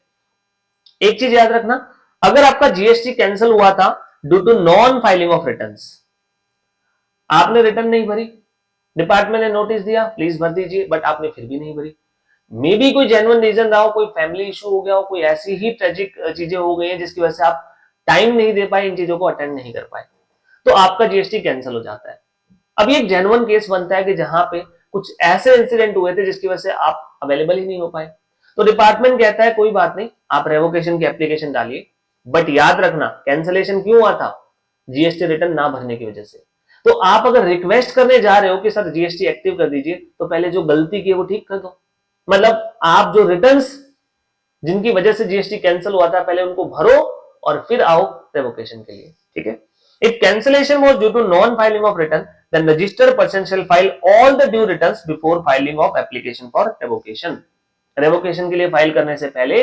एक चीज याद रखना, अगर आपका जीएसटी कैंसिल हुआ था due to non filing of returns, आपने रिटर्न नहीं भरी, डिपार्टमेंट ने नोटिस दिया प्लीज भर दीजिए, बट आपने फिर भी नहीं भरी, मे बी कोई जेन्युइन रीजन रहा हो, कोई फैमिली इशू हो गया हो, कोई ऐसी ही ट्रेजिक चीजें हो गई हैं जिसकी वजह से आप टाइम नहीं दे पाए, इन चीजों को अटेंड नहीं कर पाए, तो आपका जीएसटी कैंसिल हो जाता है। अब ये एक जेन्युइन केस बनता है कि जहां पे कुछ ऐसे इंसिडेंट हुए थे जिसकी वजह से आप अवेलेबल ही नहीं हो पाए, तो डिपार्टमेंट कहता है कोई बात नहीं, आप रेवोकेशन की एप्लीकेशन डालिए, बट याद रखना कैंसिलेशन क्यों हुआ था, जीएसटी रिटर्न ना भरने की वजह से। तो आप अगर रिक्वेस्ट करने जा रहे हो कि सर जीएसटी एक्टिव कर दीजिए, तो पहले जो गलती की है वो ठीक कर दो। मतलब आप जो रिटर्न्स जिनकी वजह से जीएसटी कैंसिल हुआ था पहले उनको भरो और फिर आओ रेवोकेशन के लिए। ठीक है, if cancellation was due to non filing of return, then registered person shall file all the due returns before filing of application for revocation। Revocation के लिए फाइल करने से पहले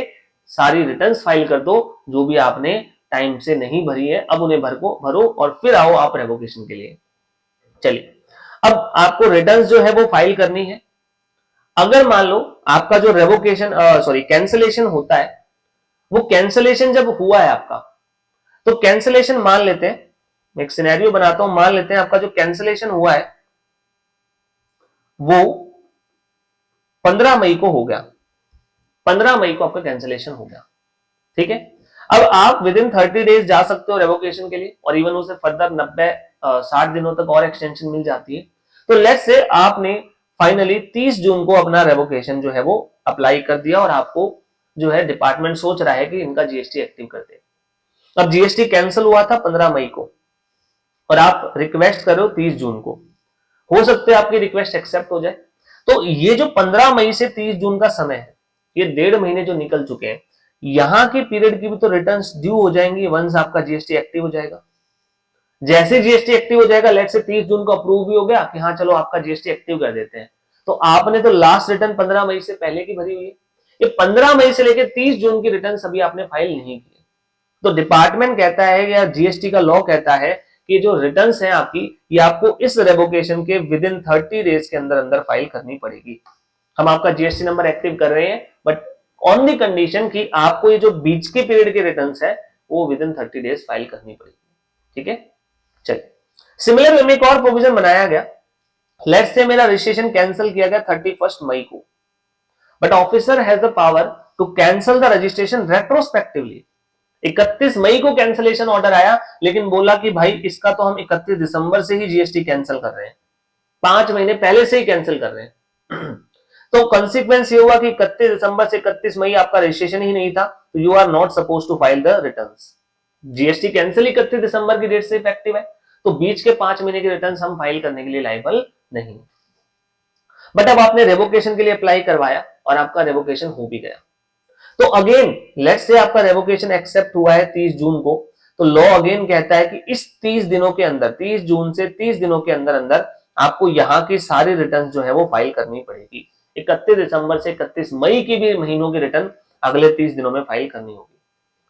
सारी रिटर्न्स फाइल कर दो जो भी आपने टाइम से नहीं भरी है, अब उन्हें भरो और फिर आओ आप रेवोकेशन के लिए। चलिए, अब आपको रिटर्न्स जो है वो फाइल करनी है। अगर मान लो आपका जो रेवोकेशन कैंसिलेशन होता है, वो कैंसिलेशन जब हुआ है आपका, तो कैंसिलेशन मान लेते हैं, मैं एक सिनेरियो बनाता हूं, मान लेते हैं आपका जो कैंसिलेशन हुआ है वो 15 मई को हो गया, 15 मई को आपका कैंसिलेशन हो गया। ठीक है, अब आप विद इन 30 डेज जा सकते हो रेवोकेशन के लिए, और इवन उसे फर्दर 60 दिनों तक और एक्सटेंशन मिल जाती है। तो लेट्स से आपने फाइनली 30 जून को अपना रेवोकेशन जो है वो अप्लाई कर दिया, और आपको जो है डिपार्टमेंट सोच रहा है कि इनका जीएसटी एक्टिव कर दे। अब जीएसटी कैंसिल हुआ था 15 मई को, और आप रिक्वेस्ट कर रहे हो 30 जून को, हो सकता है आपकी रिक्वेस्ट एक्सेप्ट हो जाए। तो ये जो 15 मई से 30 जून का समय है, ये 1.5 महीने जो निकल चुके हैं, यहां की पीरियड की भी तो रिटर्न्स ड्यू हो जाएंगी वंस आपका जीएसटी एक्टिव हो जाएगा। जैसे जीएसटी एक्टिव हो जाएगा, लेट से 30 जून को अप्रूव भी हो गया कि हाँ चलो आपका जीएसटी एक्टिव कर देते हैं, तो आपने तो लास्ट रिटर्न 15 मई से पहले की भरी हुई है, ये 15 मई से लेकर 30 जून की रिटर्न अभी आपने फाइल नहीं की। तो डिपार्टमेंट कहता है या जीएसटी का लॉ कहता है कि जो रिटर्न्स हैं आपकी, ये आपको इस रेवोकेशन के विद इन 30 डेज के अंदर अंदर फाइल करनी पड़ेगी। हम आपका जीएसटी नंबर एक्टिव कर रहे हैं, बट ऑन दी कंडीशन कि आपको ये जो बीच के पीरियड के रिटर्न्स है वो विद इन 30 डेज फाइल करनी पड़ेगी। ठीक है, चलिए सिमिलर वे में एक और प्रोविजन बनाया गया। लेट्स से मेरा रजिस्ट्रेशन कैंसिल किया गया 31 मई को, but officer has the power to cancel the registration retrospectively. 31 मई को कैंसिलेशन ऑर्डर आया, लेकिन बोला कि भाई इसका तो हम 31 दिसंबर से ही जीएसटी कैंसिल कर रहे हैं, 5 महीने पहले से ही कैंसिल कर रहे हैं। तो कॉन्सिक्वेंस ये हुआ कि 31 दिसंबर से 31 मई आपका रजिस्ट्रेशन ही नहीं था, तो you are not suppose to file the returns. GST cancel 31 दिसंबर की डेट से इफेक्टिव है, तो बीच के 5 महीने के रिटर्न्स हम फाइल करने के लिए लायबल नहीं। बट अब आपने रेवोकेशन के लिए अप्लाई करवाया और आपका रेवोकेशन हो भी गया, तो अगेन लेट्स से आपका रेवोकेशन एक्सेप्ट हुआ है 30 जून को, तो लॉ अगेन कहता है कि इस 30 दिनों के अंदर, 30 जून से 30 दिनों के अंदर अंदर आपको यहाँ की सारी रिटर्न जो है वो फाइल करनी पड़ेगी। 31 दिसंबर से 31 मई की भी महीनों की रिटर्न अगले 30 दिनों में फाइल करनी होगी।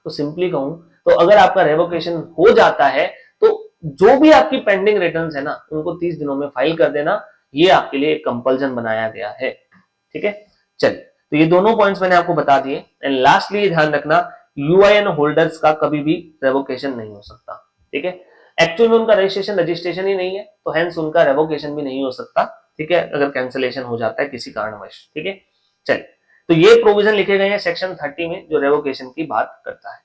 तो सिंपली कहूं तो अगर आपका रेवोकेशन हो जाता है तो जो भी आपकी पेंडिंग रिटर्न्स है ना, उनको 30 दिनों में फाइल कर देना, ये आपके लिए एक कंपल्सन बनाया गया है। ठीक है, चलिए तो ये दोनों पॉइंट्स मैंने आपको बता दिए। एंड लास्टली ध्यान रखना यूआईएन होल्डर्स का कभी भी रेवोकेशन नहीं हो सकता। ठीक है, एक्चुअल में उनका रजिस्ट्रेशन ही नहीं है, तो हेंस उनका रेवोकेशन भी नहीं हो सकता। ठीक है, अगर कैंसिलेशन हो जाता है किसी कारणवश। ठीक है, चलिए, तो ये प्रोविजन लिखे गए हैं सेक्शन 30 में जो रेवोकेशन की बात करता है।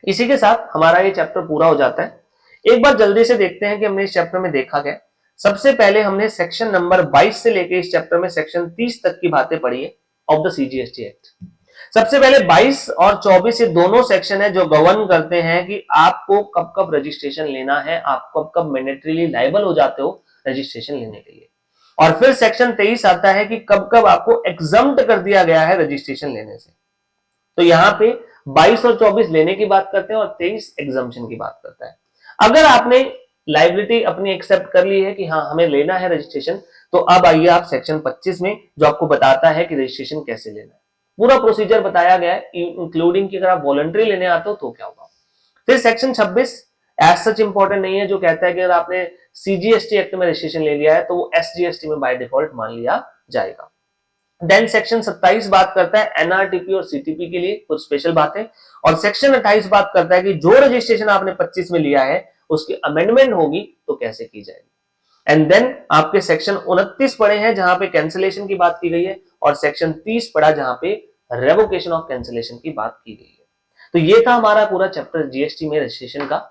इसी के साथ हमारा ये चैप्टर पूरा हो जाता है। एक बार जल्दी से देखते हैं कि हमने इस चैप्टर में देखा क्या। सबसे पहले हमने सेक्शन नंबर 22 से लेके इस चैप्टर में सेक्शन 30 तक की बातें पढ़ी है ऑफ द सीजीएसटी एक्ट। सबसे पहले 22 और 24 ये दोनों सेक्शन है जो गवर्न करते हैं कि आपको कब कब रजिस्ट्रेशन लेना है, आप कब कब मैंडेटरीली लायबल हो जाते हो रजिस्ट्रेशन लेने के लिए। और फिर सेक्शन 23 आता है कि कब कब आपको एग्जम्प्ट कर दिया गया है रजिस्ट्रेशन लेने से। तो यहाँ पे 22 और 24 लेने की बात करते हैं और 23 एग्जम्पशन की बात करता है। अगर आपने लाइबिलिटी अपनी एक्सेप्ट कर ली है कि हाँ हमें लेना है रजिस्ट्रेशन, तो अब आइए आप सेक्शन 25 में जो आपको बताता है कि रजिस्ट्रेशन कैसे लेना है। पूरा प्रोसीजर बताया गया है, इंक्लूडिंग कि अगर आप वॉलंटरी लेने आते हो तो क्या होगा। फिर सेक्शन 26 एज सच इंपॉर्टेंट नहीं है, जो कहता है कि अगर आपने सीजीएसटी एक्ट में रजिस्ट्रेशन ले लिया है तो वो एसजीएसटी में बाय डिफॉल्ट मान लिया जाएगा। देन सेक्शन 27 बात करता है एनआरटीपी और सीटीपी के लिए कुछ स्पेशल बातें, और सेक्शन 28 बात करता है कि जो रजिस्ट्रेशन आपने 25 में लिया है उसकी अमेंडमेंट होगी तो कैसे की जाएगी। एंड देन आपके सेक्शन 29 पढ़े हैं जहां पे कैंसिलेशन की बात की गई है, और सेक्शन 30 पढ़ा जहां पे रेवोकेशन ऑफ कैंसिलेशन की बात की गई है। तो ये था हमारा पूरा चैप्टर जीएसटी में रजिस्ट्रेशन का।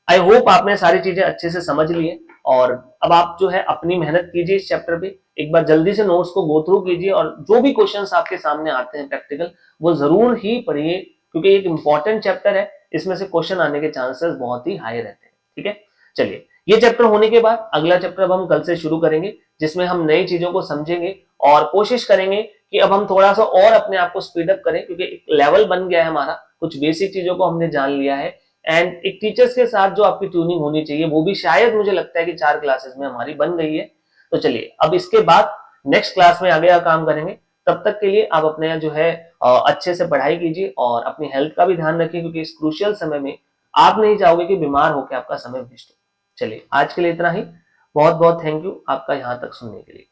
आई होप आपने सारी चीजें अच्छे से समझ ली है, और अब आप जो है अपनी मेहनत कीजिए इस चैप्टर पे, एक बार जल्दी से नोट्स को गो थ्रू कीजिए, और जो भी क्वेश्चंस आपके सामने आते हैं प्रैक्टिकल वो जरूर ही पढ़िए, क्योंकि एक इंपॉर्टेंट चैप्टर है, इसमें से क्वेश्चन आने के चांसेस बहुत ही हाई रहते हैं। ठीक है, चलिए, ये चैप्टर होने के बाद अगला चैप्टर अब हम कल से शुरू करेंगे, जिसमें हम नई चीजों को समझेंगे और कोशिश करेंगे कि अब हम थोड़ा सा और अपने आप को स्पीड अप करें, क्योंकि एक लेवल बन गया है हमारा, कुछ बेसिक चीजों को हमने जान लिया है, एंड एक टीचर्स के साथ जो आपकी ट्यूनिंग होनी चाहिए वो भी शायद मुझे लगता है कि 4 क्लासेस में हमारी बन गई है। तो चलिए, अब इसके बाद नेक्स्ट क्लास में आगे का काम करेंगे। तब तक के लिए आप अपने जो है अच्छे से पढ़ाई कीजिए और अपनी हेल्थ का भी ध्यान रखिए, क्योंकि इस क्रूशियल समय में आप नहीं चाहोगे कि बीमार होकर आपका समय वेस्ट हो। चलिए, आज के लिए इतना ही। बहुत बहुत थैंक यू आपका यहाँ तक सुनने के लिए।